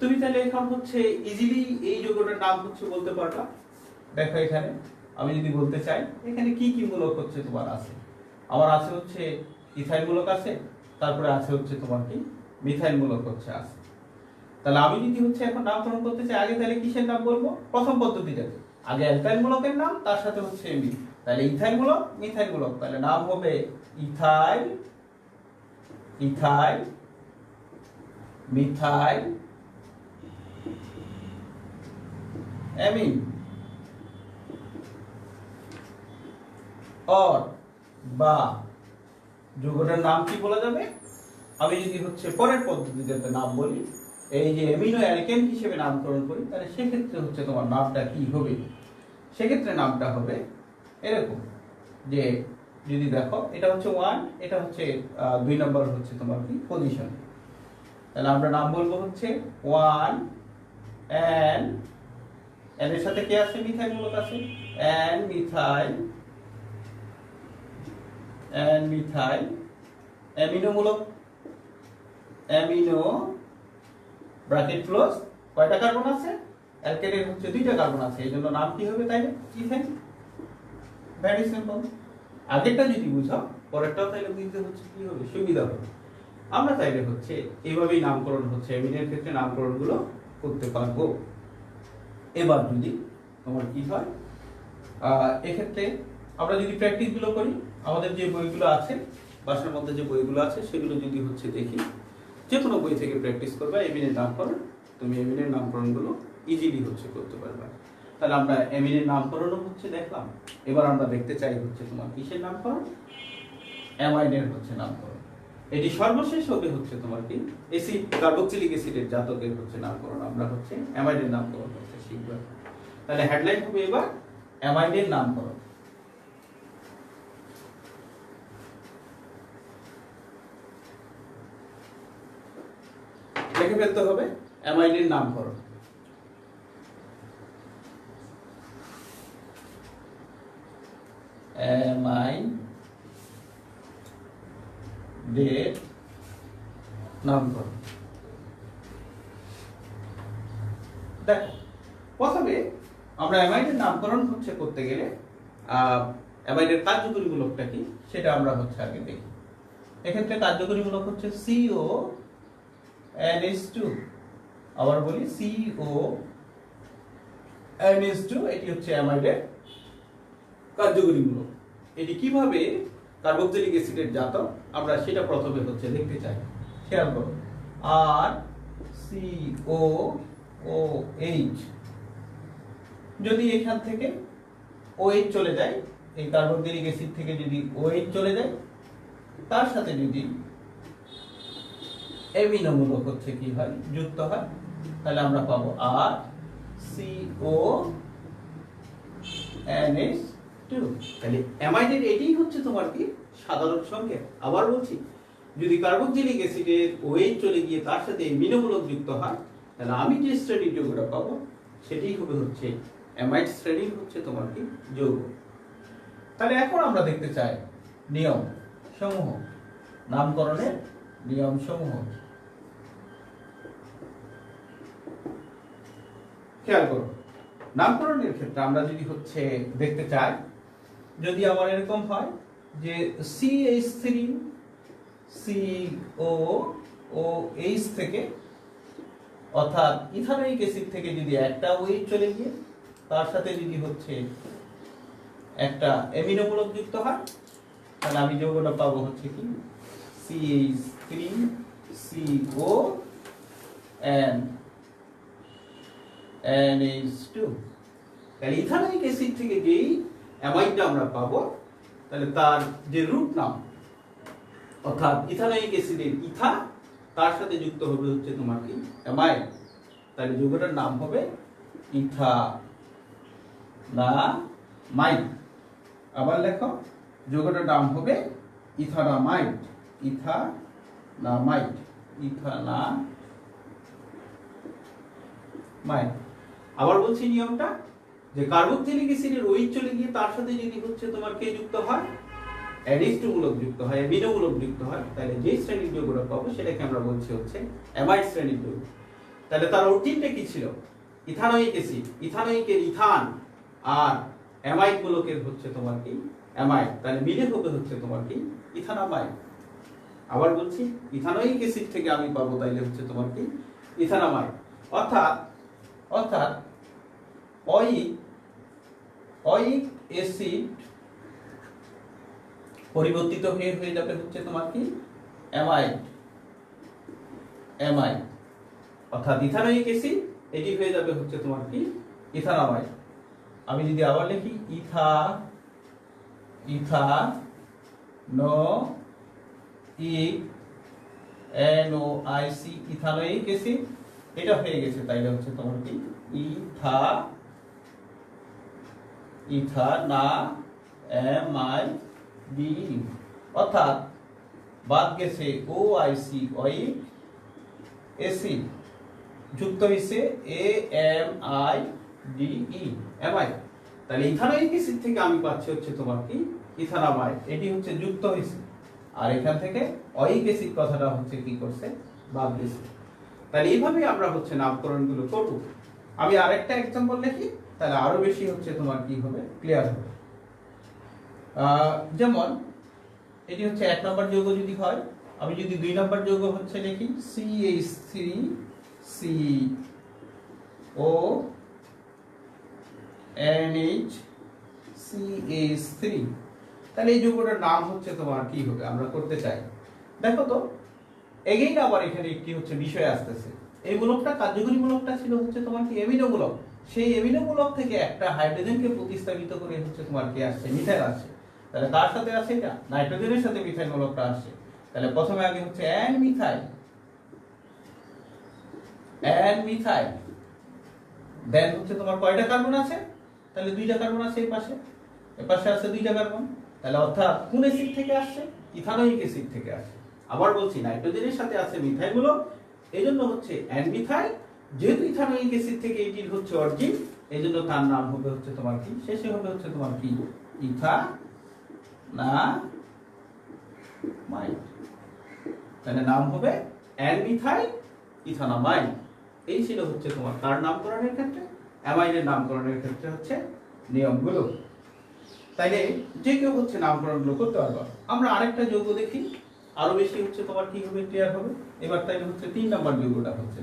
তুমি তাহলে এখন হচ্ছে ইজিলি এই যৌগটার নাম হচ্ছে বলতে পারবা। দেখো এখানে আমি যদি বলতে চাই, এখানে কি কি মূলক হচ্ছে তোমার আছে? আমার আছে হচ্ছে ইথাইল মূলক আছে, তারপরে আছে হচ্ছে তোমার কি? মিথাইল মূলক হচ্ছে আছে। তাহলে আমি যদি হচ্ছে এখন নামকরণ করতে চাই, আগে তাহলে কিসের নাম বলবো? প্রথম পদ্ধতিটাতে আগে অ্যালকাইল মূলকের নাম, তার সাথে হচ্ছে এমি, তাহলে ইথাইল মূলক মিথাইল মূলক, তাহলে নাম হবে ethyl, ethyl methyl amine, or বা যৌগটার নাম কি বলা যাবে? আমি যদি হচ্ছে পরের পদ্ধতিতে নাম বলি, এই যে অ্যামিনো অ্যালকেন হিসেবে নামকরণ করি, তাহলে সেক্ষেত্রে হচ্ছে তোমার নামটা কি হবে? সেক্ষেত্রে নামটা হবে এরকম, যে যদি দেখো এটা হচ্ছে 1, এটা হচ্ছে 2 নম্বর হচ্ছে তোমার কি? পজিশন, তাহলে আমরা নাম বলবো হচ্ছে 1 এন, এন এর সাথে কে আছে? মিথাইল মূলক আছে, N methyl, N methyl amino মূলক, অ্যামিনো ব্র্যাকেট ক্লোজ, কয়টা কার্বন আছে? অ্যালকেনের হচ্ছে 2টা কার্বন আছে, এই জন্য নাম কি হবে? তাইলে ইথেন। Very simple. আগেরটা যদি বুঝো, পরেরটাও তাইলে বুঝতে হচ্ছে কি হবে? সুবিধা হবে। আমরা তাইলে হচ্ছে এইভাবেই নামকরণ হচ্ছে অ্যামিনের ক্ষেত্রে নামকরণগুলো করতে পারবো। এবার যদি তোমার কি হয়, এক্ষেত্রে আমরা যদি প্র্যাকটিস গুলো করি, আমাদের যে বইগুলো আছে বাসার মধ্যে, যে বইগুলো আছে সেগুলো যদি হচ্ছে দেখি, যে কোনো বই থেকে প্র্যাকটিস করবে এমিনের নামকরণ, তুমি এমিনের নামকরণগুলো ইজিলি হচ্ছে করতে পারবে। তাহলে আমরা এমিনের নামকরণও হচ্ছে দেখলাম। এবার আমরা দেখতে চাই হচ্ছে তোমার কিসের নামকরণ? অ্যামাইডের হচ্ছে নামকরণ। এটি সর্বশেষ হবে হচ্ছে তোমার কি? অ্যাসিড, কার্বক্সিলিক অ্যাসিডের জাতকের হচ্ছে নামকরণ আমরা হচ্ছে অ্যামাইডের নামকরণ হচ্ছে শিখব। তাহলে হেডলাইন হবে এবার অ্যামাইডের নামকরণ। লিখে ফেলতে হবে অ্যামাইডের নামকরণ। অ্যামাইডের নামকরণ। দেখো, প্রথমে আমরা অ্যামাইডের নামকরণ হচ্ছে করতে গেলে অ্যামাইডের কার্যকরীমূলকটা কি সেটা আমরা হচ্ছে আগে দেখি। এক্ষেত্রে কার্যকরীমূলক হচ্ছে CO NH2, আবার বলি CO NH2, এটি হচ্ছে অ্যামাইডের কার্যকরীমূলক। এটি কিভাবে কার্বক্সিলিক অ্যাসিডের জাতক আমরা সেটা প্রথমে হচ্ছে দেখতে চাই। খেয়াল করো, আর COOH, যদি এখান থেকে OH চলে যায়, এই কার্বক্সিলিক অ্যাসিড থেকে যদি OH চলে যায়, তার সাথে যদি অ্যামিনোমূলক হচ্ছে কি হয়, যুক্ত হয়, তাহলে আমরা পাবো আর CONH2। তাহলে অ্যামাইডের এটাই হচ্ছে তোমার কি সাধারণ সংকেত। আবার বলছি, যদি কার্বক্সিলিক অ্যাসিডের OH চলে গিয়ে তার সাথে অ্যামিনোমূলক যুক্ত হয়, তাহলে আমি যে শ্রেণীর যৌগটা পাবো সেটাই হবে হচ্ছে অ্যামাইড শ্রেণীর হচ্ছে তোমার কি যৌগ। তাহলে এখন আমরা দেখতে চাই নিয়ম সমূহ, নামকরণের নিয়ম সমূহ। খেয়াল করো, নামকরণের ক্ষেত্রে আমরা যদি হচ্ছে দেখতে চাই, যদি আমার এরকম হয় যে CH3 COOH থেকে, অর্থাৎ ইথানোয়িক অ্যাসিড থেকে যদি একটা OH চলে গিয়ে তার সাথে যদি হচ্ছে একটা অ্যামিনোমূলক যুক্ত হয়, তাহলে আমি যৌগটা পাবো হচ্ছে কি CH3 NH2। তাহলে ইথানোয়িক অ্যাসিড থেকে যেই অ্যামাইডটা আমরা পাবো, তাহলে তার যে রূপ নাম, অর্থাৎ ইথানোয়িক অ্যাসিডের ইথা, তার সাথে যুক্ত হবে হচ্ছে তোমার কি অ্যামাইড, তাহলে যৌগটার নাম হবে ইথানামাইড। আবার লেখো, যৌগটার নাম হবে ইথানামাইড, ইথানামাইড, ইথানামাইড। আবার বলছি নিয়মটা, যে কার্বক্সিলিক অ্যাসিডের OH চলে গিয়ে তার সাথে যদি হচ্ছে তোমার কে যুক্ত হয়, NH2 মূলক যুক্ত হয়, অ্যামিনো মূলক যুক্ত হয়, তাহলে যে শ্রেণীর যৌগটা পাবো সেটাকে আমরা বলছি হচ্ছে অ্যামাইড শ্রেণীর যৌগ। তাহলে তার অর্জিনটা কি ছিল? ইথানোয়িক অ্যাসিড, ইথানোয়িকের ইথান আর অ্যামাইড মূলকের হচ্ছে তোমার কি অ্যামাইড, তাহলে মিলে হবে হচ্ছে তোমার কি ইথানামাইড। আবার বলছি, ইথানোয়িক অ্যাসিড থেকে আমি পাবো তাইলে হচ্ছে তোমার কি ইথানামাইড। অর্থাৎ অয়িক অ্যাসিড পরিবর্তিত হয়ে যাবে হচ্ছে তোমার কি অ্যামাইড, অর্থাৎ ইথানোয়িক অ্যাসিড এটি হয়ে যাবে হচ্ছে তোমার কি ইথানামাইড। আমি যদি আবার লিখি NOIC, ইথানোয়িক অ্যাসিড, এটা হয়ে গেছে, তাইলে হচ্ছে তোমার কি ইথানামাইড। অর্থাৎ বাদ গেছে OIC, অয়িক অ্যাসিড, যুক্ত হয়েছে AMIDE, অ্যামাইড। তাহলে ইথানোয়িক অ্যাসিড থেকে আমি পাচ্ছি হচ্ছে তোমার কি ইথানামাইড, এটি হচ্ছে যুক্ত হয়েছে, আর এখান থেকে অয়িক অ্যাসিড কথাটা হচ্ছে কি করছে, বাদ গেছে। তাহলে এইভাবে আমরা হচ্ছে নামকরণগুলো করব। আমি আরেকটা এক্সাম্পল লিখি, তাহলে আরো বেশি হচ্ছে তোমার কি হবে, ক্লিয়ার হবে। যেমন এটি হচ্ছে 1 নম্বর যৌগ যদি হয়, আমি যদি 2 নম্বর যৌগ হচ্ছে লিখি CH3 CONH3, তাহলে এই যৌগটার নাম হচ্ছে তোমার কি হবে, আমরা করতে চাই। দেখো তো, এগেইন আবার এখানে একটি হচ্ছে বিষয় আসতেছে। এই মূলকটা, কার্যকরী মূলকটা ছিল হচ্ছে তোমার কি অ্যামিনো মূলক, সেই অ্যামিনো মূলক থেকে একটা হাইড্রোজেনকে প্রতিস্থাপিত করে হচ্ছে তোমার কি আসছে, মিথাইল আসছে। তাহলে তার সাথে আছে এটা নাইট্রোজেনের সাথে মিথাইল মূলকটা আসছে। তাহলে প্রথমে আগে হচ্ছে N মিথাইল, দেন হচ্ছে তোমার কয়টা কার্বন আছে, তাহলে 2টা কার্বন আছে এই পাশে, এই পাশে আছে 2টা কার্বন। তাহলে অর্থাৎ কোন অ্যাসিড থেকে আসছে, ইথানোয়িক অ্যাসিড থেকে আসছে। আবার বলছি, নাইট্রোজেনের সাথে আছে মিথাইল মূলক, এইজন্য হচ্ছে N মিথাইল। যেহেতু ইথানোয়িক অ্যাসিড থেকে এটির হচ্ছে অরিজিন, এইজন্য তার নাম হবে হচ্ছে তোমার কি, শেষে হবে হচ্ছে তোমার কি ইথানামাইড। তাহলে নাম হবে N মিথাইল ইথানামাইড। এই ছিল হচ্ছে তোমার তার নামকরণের ক্ষেত্রে। অ্যামাইনের নামকরণের ক্ষেত্রে হচ্ছে নিয়মগুলো। তাইলে যে কেউ হচ্ছে নামকরণগুলো করতে পারবা। আমরা আরেকটা যৌগ দেখি, আরো বেশি হচ্ছে তোমার কি হবে, ক্লিয়ার হবে। এবার তাইলে হচ্ছে 3 নাম্বার যৌগটা হচ্ছে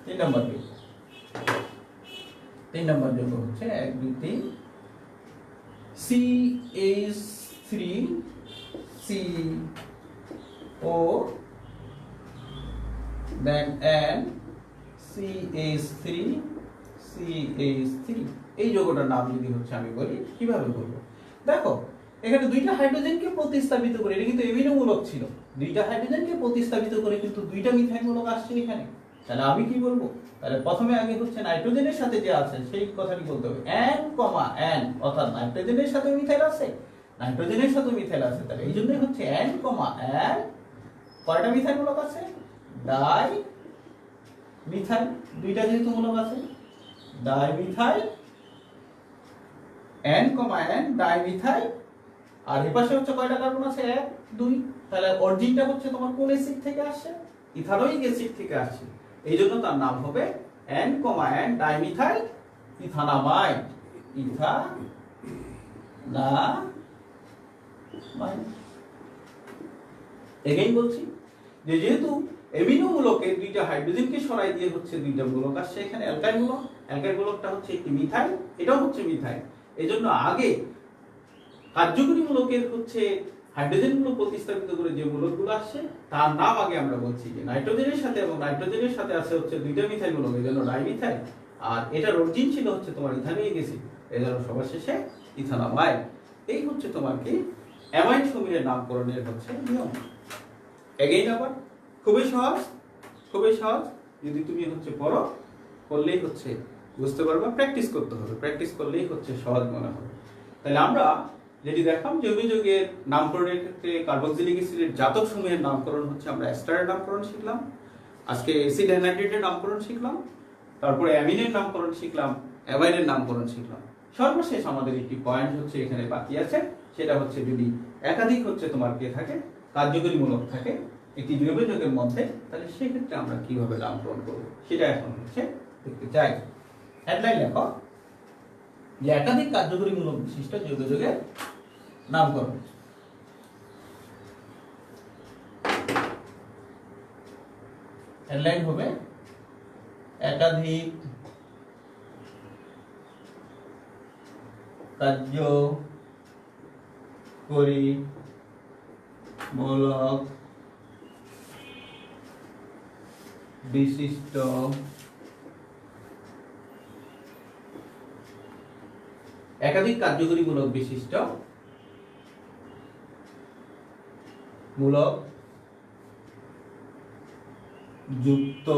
3 নাম্বার যৌগ। 3 নাম্বার যৌগ হচ্ছে 1 2 3 CH3 CO then N CH3 CH3। এই যৌগটার নাম যদি হচ্ছে আমি বলি, কিভাবে বলবো? দেখো এখানে দুইটা হাইড্রোজেনকে প্রতিস্থাপিত করে, এটা কিন্তু এমিনো মূলক ছিল, দুইটা হাইড্রোজেনকে প্রতিস্থাপিত করে কিন্তু দুইটা মিথাইল মূলক আসছে এখানে। তাহলে আমি কি বলবো? তাহলে প্রথমে আগে হচ্ছে নাইট্রোজেনের সাথে যে আছে সেই কথাটি বলতে হবে, N, N, অর্থাৎ নাইট্রোজেনের সাথে মিথাইল আছে, নাইট্রোজেনের সাথে মিথাইল আছে। তাহলে এই জন্যই হচ্ছে N, N, কয়টা মিথাইল মূলক আছে? ডাই মিথাইল, দুইটা যেহেতু মূলক আছে, dimethyl, N, N, dimethyl. আর এই পাশে হচ্ছে কয়টা কার্বন আছে? 1 2। তাহলে অরিজিনটা হচ্ছে তোমার কোন অ্যাসিড থেকে আসছে? ইথানোয়িক অ্যাসিড থেকে আসছে। এই জন্য তার নাম হবে N, N, ডাইমিথাইল ইথানামাইড। ইথানামাইড। এগেইন বলছি যে যেহেতু এমিনো মূলকে দুইটা হাইড্রোজেনকে সরাই দিয়ে হচ্ছে দুইটা মূলক আসছে এখানে, অ্যালকাইল মূলক। অ্যালকাইল মূলকটা হচ্ছে একটি মিথাইল, এটাও হচ্ছে মিথাইল। এজন্য আগে কার্যকরী মূলকের হচ্ছে হাইড্রোজেনগুলো প্রতিস্থাপিত করে যে মূলকগুলো আসছে তার নাম আগে আমরা বলছি যে নাইট্রোজেনের সাথে, এবং নাইট্রোজেনের সাথে আছে হচ্ছে দুইটা মিথাইল মূলক, এই জন্য ডাইমিথাইল। আর এটার অরিজিন ছিল হচ্ছে তোমার ইথানোয়িক অ্যাসিড, এই জন্য সবার শেষে ইথানামাইড। এই হচ্ছে তোমার কি অ্যামাইড সমীরের নামকরণের হচ্ছে নিয়ম। এগেইন আবার খুবই সহজ, খুবই সহজ। যদি তুমি হচ্ছে পড়ো, করলেই হচ্ছে বুঝতে পারবা, প্র্যাকটিস করতে হবে, প্র্যাকটিস করলেই হচ্ছে সহজ মনে হবে। তাহলে আমরা যেটি দেখলাম জৈব যৌগের নামকরণের ক্ষেত্রে কার্বক্সিলিক অ্যাসিডের জাতক সমূহের নামকরণ হচ্ছে আমরা এস্টারের নামকরণ শিখলাম, আজকে অ্যাসিড অ্যানাইড্রেটের নামকরণ শিখলাম, তারপরে অ্যামিনের নামকরণ শিখলাম, অ্যামাইডের নামকরণ শিখলাম। সর্বশেষ আমাদের একটি পয়েন্ট হচ্ছে এখানে বাকি আছে, সেটা হচ্ছে যদি একাধিক হচ্ছে তোমার কে থাকে, কার্যকরী মূলক থাকে একটি জৈব যৌগের মধ্যে, তাহলে সেক্ষেত্রে আমরা কিভাবে নামকরণ করব সেটা এখন হচ্ছে দেখতে চাই। হেডলাইন লেখো যে একাধিক কার্যকরী মূলক বিশিষ্ট জৈব যৌগের নামকরণ। হেডলাইন হবে একাধিক কার্যকরী মূলক বিশিষ্ট একাধিক কার্যকরী মূলক বিশিষ্ট মূলক যুক্ত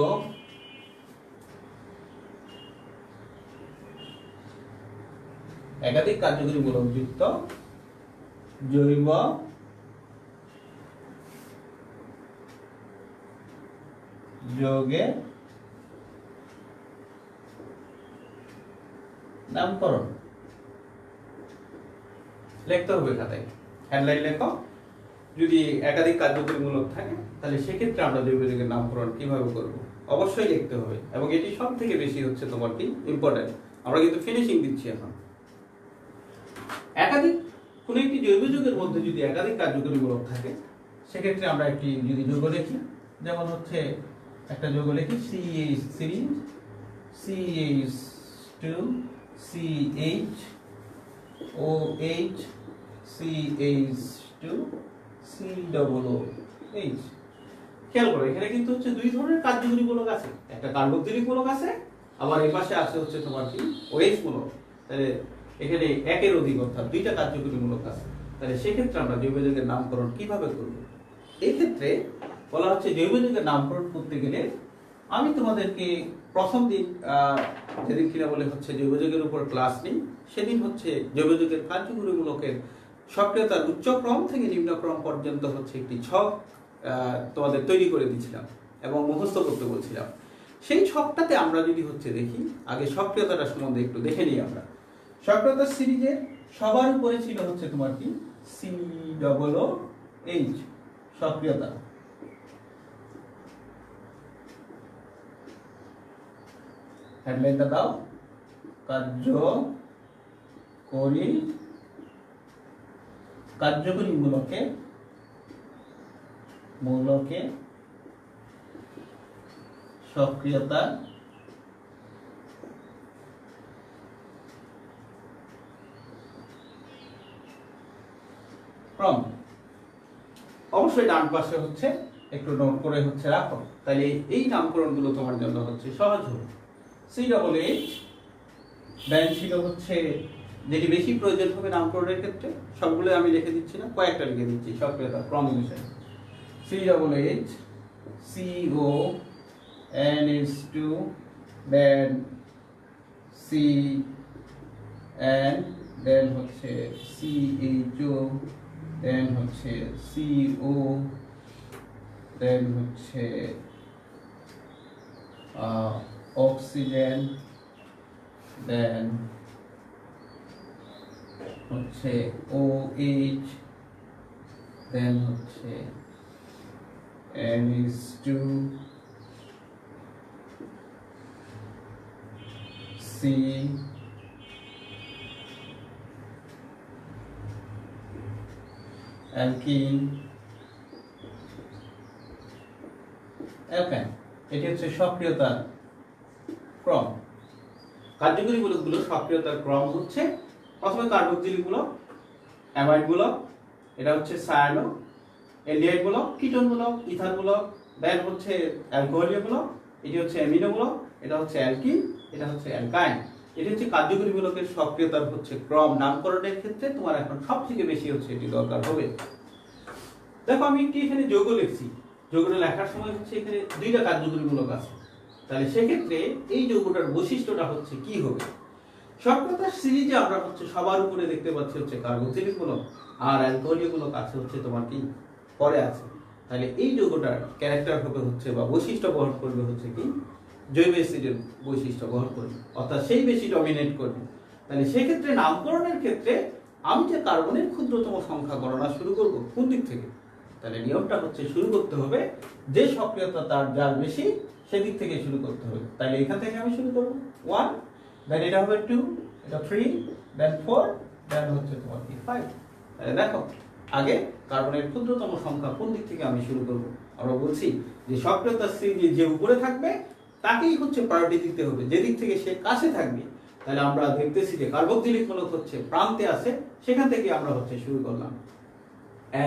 একাধিক কার্যকরী মূলক যুক্ত জৈব যৌগের নামকরণ লিখতে হবে খাতায়। হেডলাইন লেখো, যদি একাধিক কার্যকরী মূলক থাকে তাহলে সেক্ষেত্রে আমরা জৈব যৌগের নামকরণ কিভাবে করব অবশ্যই লিখতে হবে, এবং এটি সব থেকে বেশি হচ্ছে তোমার কি ইম্পর্টেন্ট। আমরা কিন্তু ফিনিশিং দিচ্ছি এখন। একাধিক কোন একটি জৈব যৌগের মধ্যে যদি একাধিক কার্যকরী মূলক থাকে সেক্ষেত্রে আমরা একটি যদি যৌগ লিখি, যেমন হচ্ছে একটা যৌগ লিখি CH3 CH2 CH OH CH2 COOH। খেয়াল করো এখানে কিন্তু হচ্ছে দুই ধরনের কার্যকরী মূলক আছে, একটা কার্বক্সিলিক মূলক আছে, আবার এই পাশে আছে হচ্ছে তোমার কি OH মূলক। তাহলে এখানে একের অধিক অর্থাৎ দুইটা কার্যকরী মূলক আছে। তাহলে সেক্ষেত্রে আমরা জৈব যৌগের নামকরণ কিভাবে করব? এই ক্ষেত্রে বলা হচ্ছে জৈব যৌগের নামকরণ করতে গেলে আমি তোমাদেরকে প্রথম দিন যেদিন কিনা বলে হচ্ছে জৈব যৌগের উপর ক্লাস নিই, সেদিন হচ্ছে জৈব যৌগের কার্যকরী মূলকের সক্রিয়তার উচ্চক্রম থেকে নিম্নক্রম পর্যন্ত হচ্ছে একটি ছক তোমাদের তৈরি করে দিয়েছিলাম এবং মুখস্থ করতে বলছিলাম। সেই ছকটাতে আমরা যদি হচ্ছে দেখি, আগে সক্রিয়তাটা সম্বন্ধে একটু দেখে নিই আমরা। সক্রিয়তার সিরিজের সবার উপরে ছিল হচ্ছে তোমার কি COOH সক্রিয়তা, 2 নম্বরে ছিল হচ্ছে তোমার কি CH3 CH2 CH হেডলাইনটা দাও, কার্যকরী মূলকে সক্রিয়তা ক্রম। অবশ্যই ডান পাশে হচ্ছে একটু নোট করে হচ্ছে রাখো, তাহলে এই নামকরণগুলো তোমার জন্য হচ্ছে সহজ হবে। CHH দেন ছিল হচ্ছে যেটি বেশি প্রয়োজন হবে নামকরণের ক্ষেত্রে, সবগুলো আমি লিখে দিচ্ছি না, কয়েকটা লিখে দিচ্ছি সক্রিয়তা ক্রম অনুসারে। CHH CONH2 দেন CN দেন হচ্ছে CHO দেন হচ্ছে CO দেন হচ্ছে অক্সিজেন দেন হচ্ছে OH দেন হচ্ছে NH2 C অ্যালকিন অ্যালকাইন। এটি হচ্ছে সক্রিয়তার ক্রম। কার্যকরী মূলকগুলো সক্রিয়তার ক্রম হচ্ছে প্রথমে কার্বক্সিলিক মূলক, অ্যামাইড মূলক, এটা হচ্ছে সায়ানো, অ্যালডিহাইড মূলক, কিটোন মূলক, ইথান মূলক, দেন হচ্ছে অ্যালকোহলীয় মূলক, এটি হচ্ছে অ্যামিনো মূলক, এটা হচ্ছে অ্যালকিন, এটা হচ্ছে অ্যালকাইন। এটি হচ্ছে কার্যকরী মূলকের সক্রিয়তার হচ্ছে ক্রম। নামকরণের ক্ষেত্রে তোমার এখন সবথেকে বেশি হচ্ছে এটি দরকার হবে। দেখো আমি একটি এখানে যৌগ লিখছি, যৌগটা লেখার সময় হচ্ছে এখানে দুইটা কার্যকরী মূলক আছে, তাহলে সেক্ষেত্রে এই যৌগটার বৈশিষ্ট্যটা হচ্ছে কি হবে। সক্রিয়তার সিরিজে আমরা হচ্ছে সবার উপরে দেখতে পাচ্ছি হচ্ছে কার্বক্সিলিক মূলক, আর অ্যালকোহলীয় মূলক আছে হচ্ছে তোমার কি পরে আছে। তাহলে এই যৌগটার ক্যারেক্টার হবে হচ্ছে বা বৈশিষ্ট্য বহন করবে হচ্ছে কি জৈব অ্যাসিডের বৈশিষ্ট্য বহন করবে, অর্থাৎ সেই বেশি ডমিনেট করবে। তাহলে সেক্ষেত্রে নামকরণের ক্ষেত্রে আমি যে কার্বনের ক্ষুদ্রতম সংখ্যা গণনা শুরু করব কোন দিক থেকে, তাহলে নিয়মটা হচ্ছে শুরু করতে হবে যে সক্রিয়তা তার যার বেশি সেদিক থেকে শুরু করতে হবে। তাহলে এখান থেকে আমি শুরু করব 1, দেন এটা হবে 2, এটা 3, দেন 4, দেন হচ্ছে তোমার কি 5। তাহলে দেখো আগে কার্বনের ক্ষুদ্রতম সংখ্যা কোন দিক থেকে আমি শুরু করব। আমরা বলছি যে সক্রিয়তার সিরিজে যে উপরে থাকবে তাকেই হচ্ছে প্রায়োরিটি দিতে হবে, যেদিক থেকে সে কাছে থাকবে। তাহলে আমরা দেখতেছি যে কার্বক্সিলিক মূলক হচ্ছে প্রান্তে আছে, সেখান থেকে আমরা হচ্ছে শুরু করলাম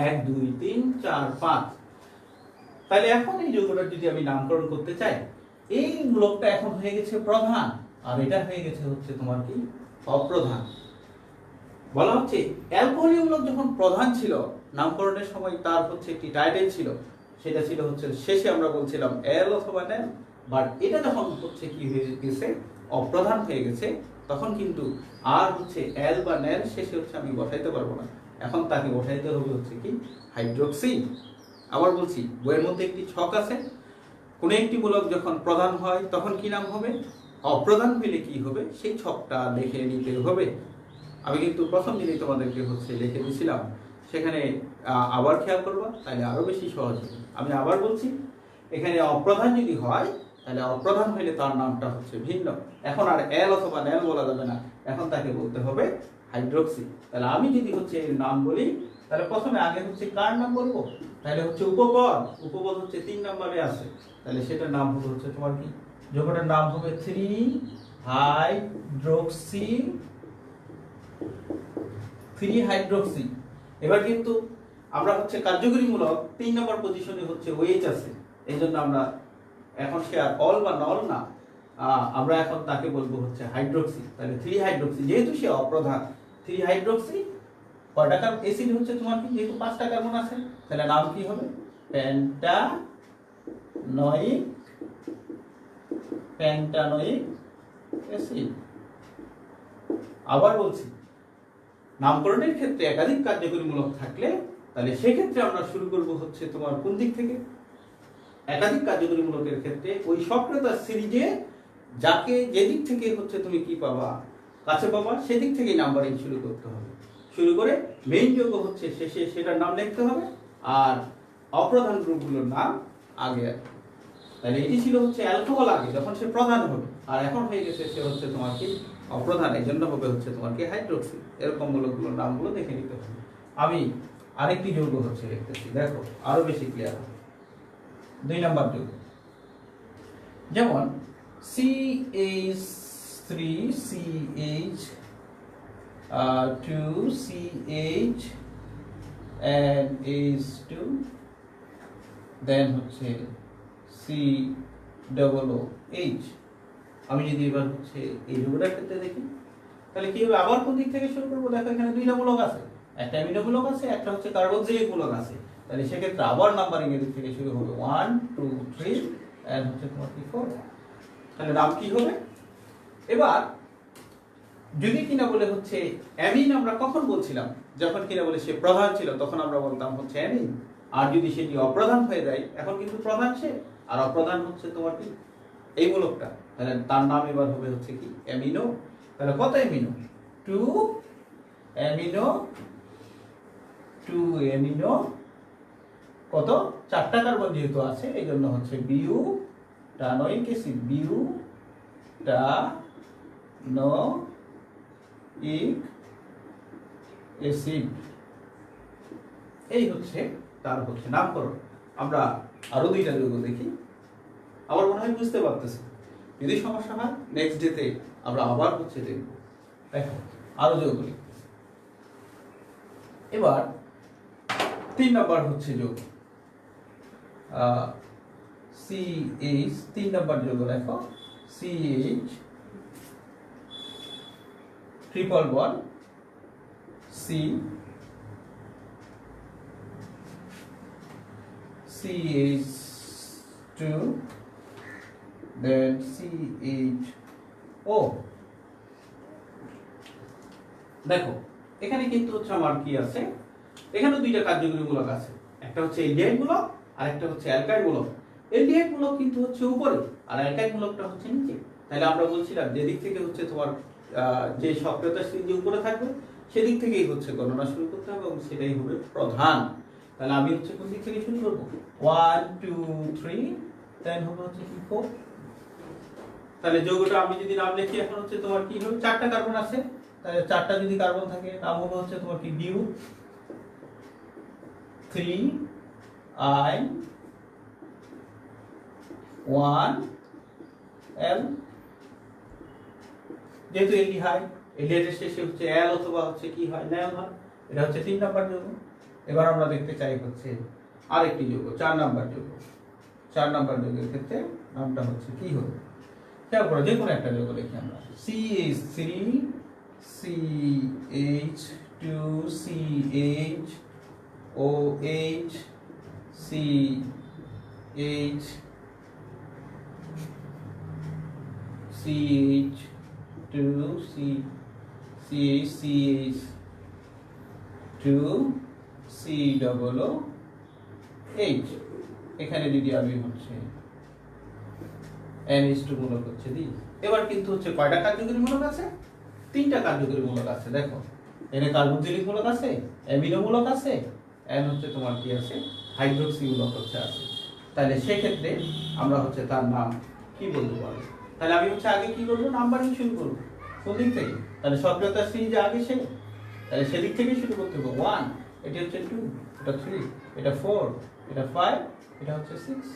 1 2 3 4 5। তাহলে এখন এই যৌগটার যদি আমি নামকরণ করতে চাই, এই মূলকটা এখন হয়ে গেছে প্রধান আর এটা হয়ে গেছে হচ্ছে তোমার কি অপ্রধান। বলা হচ্ছে অ্যালকোহলীয় মূলক যখন প্রধান ছিল নামকরণের সময় তার হচ্ছে একটি টাইটেল ছিল, সেটা ছিল হচ্ছে শেষে আমরা বলছিলাম এল অথবা নেল, বাট এটা যখন হচ্ছে কি হয়ে গেছে অপ্রধান হয়ে গেছে তখন কিন্তু আর হচ্ছে এল বা নেল শেষে হচ্ছে আমি বসাইতে পারবো না, এখন তাকে বসাইতে হবে হচ্ছে কি হাইড্রোক্সি। আবার বলছি বইয়ের মধ্যে একটি ছক আছে, কোন একটি মূলক যখন প্রধান হয় তখন কি নাম হবে, অপ্রধান হইলে কি হবে সেই ছকটা লিখে নিতে হবে। আমি কিন্তু প্রথম দিনই তোমাদেরকে হচ্ছে লিখে দিয়েছিলাম, সেখানে আবার খেয়াল করবা তাহলে আরো বেশি সহজ হবে। আমি আবার বলছি এখানে অপ্রধান যদি হয় তাহলে অপ্রধান হইলে তার নামটা হচ্ছে ভিন্ন, এখন আর এল অথবা নেল বলা যাবে না, এখন তাকে বলতে হবে হাইড্রোক্সি। তাহলে আমি যদি হচ্ছে এর নাম বলি তাহলে প্রথমে আগে হচ্ছে কার নাম বলবো, তাহলে হচ্ছে উপপদ হচ্ছে 3 নম্বরে আছে, তাহলে সেটার নাম হবে হচ্ছে তোমার কি যৌগটার নাম হবে 3 হাইড্রোক্সি। এবার কিন্তু আমরা হচ্ছে কার্যকরী মূলক 3 নম্বর পজিশনে হচ্ছে OH আছে, এই জন্য আমরা এখন সে আর অল বা নল না, আমরা এখন তাকে বলবো হচ্ছে হাইড্রোক্সি। তাহলে 3 হাইড্রোক্সি যেহেতু সে অপ্রধান, 3 হাইড্রোক্সি কয়টা কার্বন অ্যাসিড হচ্ছে তোমার কি যেহেতু 5টা কার্বন আছে, তাহলে নাম কি হবে প্যান্টানোয়িক অ্যাসিড। আবার বলছি নামকরণের ক্ষেত্রে একাধিক কার্যকরী মূলক থাকলে তাহলে সেক্ষেত্রে আমরা শুরু করব হচ্ছে তোমার কোন দিক থেকে, একাধিক কার্যকরী মূলকের ক্ষেত্রে ওই সক্রিয়তার সিরিজে যাকে যেদিক থেকে হচ্ছে তুমি কি পাবা কাছে পাবা সেদিক থেকেই নাম্বারিং শুরু করতে হবে। শুরু করে মেইন যৌগ হচ্ছে শেষে সেটার নাম লিখতে হবে আর অপ্রধান গ্রুপগুলোর নাম আগে। তাহলে এটি ছিল হচ্ছে অ্যালকোহল আগে যখন সে প্রধান হবে, আর এখন হয়ে গেছে সে হচ্ছে তোমার কি অপ্রধান, এই জন্য হবে হচ্ছে তোমার কি হাইড্রোক্সি। এরকম মূলকগুলোর নামগুলো দেখে নিতে হবে। আমি আরেকটি যৌগ হচ্ছে লিখতেছি, দেখো আরো বেশি ক্লিয়ার হবে। 2 নাম্বার যৌগ, যেমন CH3CH 2CH and H2, দেন হচ্ছে COOH। আমি যদি এবার হচ্ছে এই যৌগটার ক্ষেত্রে দেখি, তাহলে কি হবে, আবার কোন দিক থেকে শুরু করবো? দেখো এখানে 2টা মূলক আছে, একটা অ্যামিনো মূলক আছে, একটা হচ্ছে কার্বক্সিলিক মূলক আছে। তাহলে সেক্ষেত্রে আবার নাম্বারিং এর দিক থেকে শুরু হবে 1 2 3 এন্ড হচ্ছে তোমার কি 4। তাহলে নাম কি হবে? এবার যদি কিনা বলে হচ্ছে অ্যামিন, আমরা কখন বলছিলাম? যখন কিনা বলে সে প্রধান ছিল তখন আমরা বলতাম হচ্ছে অ্যামিন। আর যদি সেটি অপ্রধান হয়ে যায়, এখন কিন্তু প্রধান সে, আর অপ্রধান হচ্ছে তোমার কি এই মূলকটা, তাহলে তার নাম এবার হবে হচ্ছে কি অ্যামিনো। তাহলে কত অ্যামিনো? 2 অ্যামিনো, 2 অ্যামিনো, কত 4টা কার্বন যেহেতু আছে এই জন্য হচ্ছে বিউটানোইক অ্যাসিড, বিউটানোইক অ্যাসিড। এই হচ্ছে তার হচ্ছে নামকরণ। আমরা আরো 2টা যৌগ দেখি, আমার মনে হয় বুঝতে পারতেছি। যদি সমস্যা হয় নেক্সট ডেতে আমরা আবার হচ্ছে দেখব। দেখো আরো যৌগ লিখি। এবার 3 নাম্বার হচ্ছে যৌগ CH, 3 নাম্বার যৌগ দেখো CH triple bond CH2 then CHO। দেখো এখানে কিন্তু হচ্ছে আমার কি আছে, এখানে 2টা কার্যকরী মূলক আছে, একটা হচ্ছে এলডিহাইড মূলক আর একটা হচ্ছে অ্যালকাইড মূলক। এলডিহাইড মূলক কিন্তু হচ্ছে উপরে আর অ্যালকাইড মূলকটা হচ্ছে নিচে। তাহলে আমরা বলছিলাম যে দিক থেকে হচ্ছে তোমার যে সক্রিয়তা যে উপরে থাকবে সেদিক থেকেই হচ্ছে গণনা শুরু করতে হবে এবং সেটাই হবে প্রধান। তাহলে আমি হচ্ছে কোন দিক থেকে শুরু করব? 1 2 3 দেন হবে হচ্ছে কি 4। তাহলে যৌগটা আমি যদি নাম লিখি, এখন হচ্ছে তোমার কি হবে, 4টা কার্বন আছে, তাহলে 4টা যদি কার্বন থাকে নাম হবে হচ্ছে তোমার কি ডিউ 3 I 1 L। যেহেতু এলডিহাইড, এলডিহাইডের শেষে হচ্ছে L অথবা হচ্ছে কি হয় নায়ন হয়। এটা হচ্ছে 3 নাম্বার যৌগ। এবার আমরা দেখতে চাই হচ্ছে আরেকটি যৌগ 4 নাম্বার যৌগ। 4 নাম্বার যৌগের ক্ষেত্রে নামটা হচ্ছে কি হবে? খেয়াল করো, যে কোনো একটা যৌগ লিখি আমরা CH3 CH2 CH OH CH CH2 CH2 COOH। এখানে যদি আমি হচ্ছে NH2 মূলক হচ্ছে দিই। এবার কিন্তু হচ্ছে কয়টা কার্যকরী মূলক আছে? 3টা কার্যকরী মূলক আছে। দেখো এখানে কার্বক্সিলিক মূলক আছে, অ্যামিনো মূলক আছে, এন্ড হচ্ছে তোমার কি আছে হাইড্রোক্সি মূলক হচ্ছে আছে। তাহলে সেক্ষেত্রে আমরা হচ্ছে তার নাম কি বলতে পারি? তাহলে আমি হচ্ছে আগে কি করব, নাম্বারিং শুরু করব কোন দিক থেকে? তাহলে সক্রিয়তা সিরিজে আগে সে, তাহলে সেদিক থেকে শুরু করতে হবে। 1, এটা হচ্ছে 2, এটা 3, এটা 4, এটা 5, এটা হচ্ছে 6।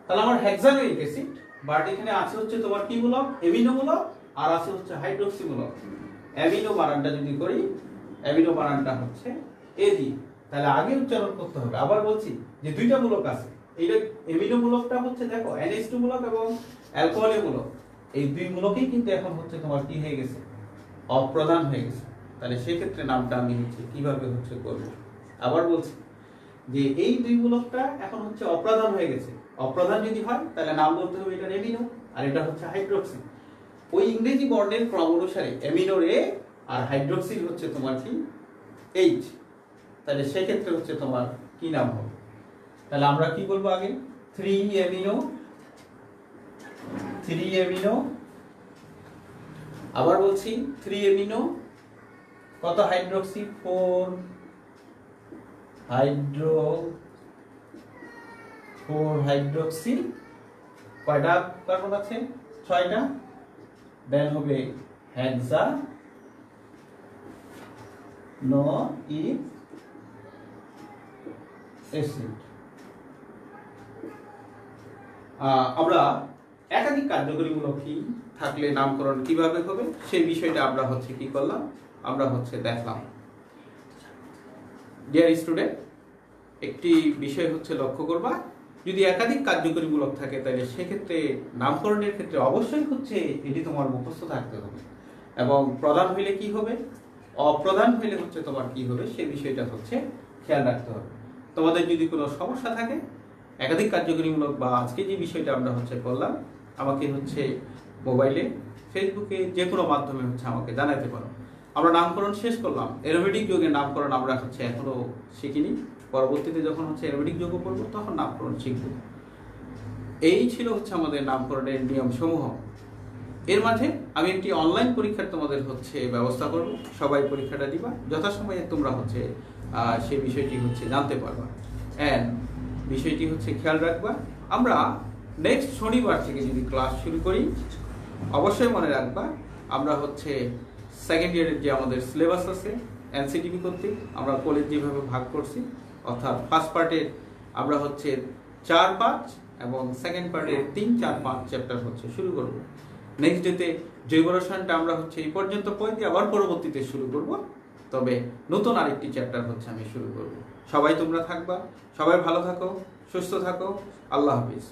তাহলে আমার হেক্সানোইক অ্যাসিড, বাট এখানে আছে হচ্ছে তোমার কি মূলক, অ্যামিনো মূলক, আর আছে হচ্ছে হাইড্রোক্সি মূলক। অ্যামিনো বানানটা যদি করি, অ্যামিনো বানানটা হচ্ছে এজি, তাহলে আগে উচ্চারণ করতে হবে। আবার বলছি যে 2টা মূলক আছে, এইটা অ্যামিনো মূলকটা হচ্ছে দেখো NH2 মূলক এবং অ্যালকোহলিক মূলক, এই 2 মূলকই কিন্তু এখন হচ্ছে তোমার কি হয়ে গেছে, অপ্রধান হয়ে গেছে। তাহলে সেক্ষেত্রে নামটা আমি হচ্ছে কিভাবে হচ্ছে করব? আবার বলছি যে এই 2 মূলকটা এখন হচ্ছে অপ্রধান হয়ে গেছে। অপ্রধান যদি হয় তাহলে নাম বলতে হবে এটা অ্যামিনো আর এটা হচ্ছে হাইড্রোক্সি। ওই ইংরেজি বর্ণের ক্রম অনুসারে অ্যামিনোর এ আর হাইড্রোক্সিল হচ্ছে তোমার কি এইচ। তাহলে সেক্ষেত্রে হচ্ছে তোমার কি নাম হবে? তাহলে আমরা কি বলবো আগে? 3 অ্যামিনো, আবার বলছি 3 অ্যামিনো, কত 4 হাইড্রোক্সি, কয়টা কার্বন আছে? 6টা। দেন হবে হেক্সা নোইক অ্যাসিড। আমরা একাধিক কার্যকরীমূলক কি থাকলে নামকরণ কিভাবে হবে সেই বিষয়টা আমরা হচ্ছে কি করলাম, আমরা হচ্ছে দেখলাম। ডিয়ার স্টুডেন্ট, একটি বিষয় হচ্ছে লক্ষ্য করবা, যদি একাধিক কার্যকরীমূলক থাকে তাহলে সেক্ষেত্রে নামকরণের ক্ষেত্রে অবশ্যই হচ্ছে এটি তোমার মুখস্থ থাকতে হবে, এবং প্রধান হইলে কি হবে, অপ্রধান হইলে হচ্ছে তোমার কি হবে সেই বিষয়টা হচ্ছে খেয়াল রাখতে হবে। তোমাদের যদি কোনো সমস্যা থাকে একাধিক কার্যকরীমূলক বা আজকে যে বিষয়টা আমরা হচ্ছে করলাম, আমাকে হচ্ছে মোবাইলে, ফেসবুকে যে কোনো মাধ্যমে হচ্ছে আমাকে জানাতে পারো। আমরা নামকরণ শেষ করলাম, অ্যারোমেটিক যৌগের নামকরণ আমরা হচ্ছে এখনো শিখিনি, পরবর্তীতে যখন হচ্ছে অ্যারোমেটিক যৌগ পড়বো তখন নামকরণ শিখব। এই ছিল হচ্ছে আমাদের নামকরণের নিয়ম সমূহ। এর মাঝে আমি একটি অনলাইন পরীক্ষার তোমাদের হচ্ছে ব্যবস্থা করব, সবাই পরীক্ষাটা দিবা, যথাসময়ে তোমরা হচ্ছে সেই বিষয়টি হচ্ছে জানতে পারবা। অ্যান্ড বিষয়টি হচ্ছে খেয়াল রাখবা, আমরা নেক্সট শনিবার থেকে যদি ক্লাস শুরু করি, অবশ্যই মনে রাখবা আমরা হচ্ছে সেকেন্ড ইয়ারের যে আমাদের সিলেবাস আছে এনসিটিভি কর্তৃক আমরা কলেজ যেভাবে ভাগ করছি, অর্থাৎ ফার্স্ট পার্টের আমরা হচ্ছে 4-5 এবং সেকেন্ড পার্টের 3-4-5 চ্যাপ্টার হচ্ছে শুরু করব। নেক্সট ডেতে জৈব রসায়নটা আমরা হচ্ছে এই পর্যন্ত পড়ে দিয়ে আবার পরবর্তীতে শুরু করব, তবে নতুন আরেকটি চ্যাপ্টার হচ্ছে আমি শুরু করব। সবাই তোমরা থাকবা, সবাই ভালো থাকো, সুস্থ থাকো, আল্লাহ হাফিজ।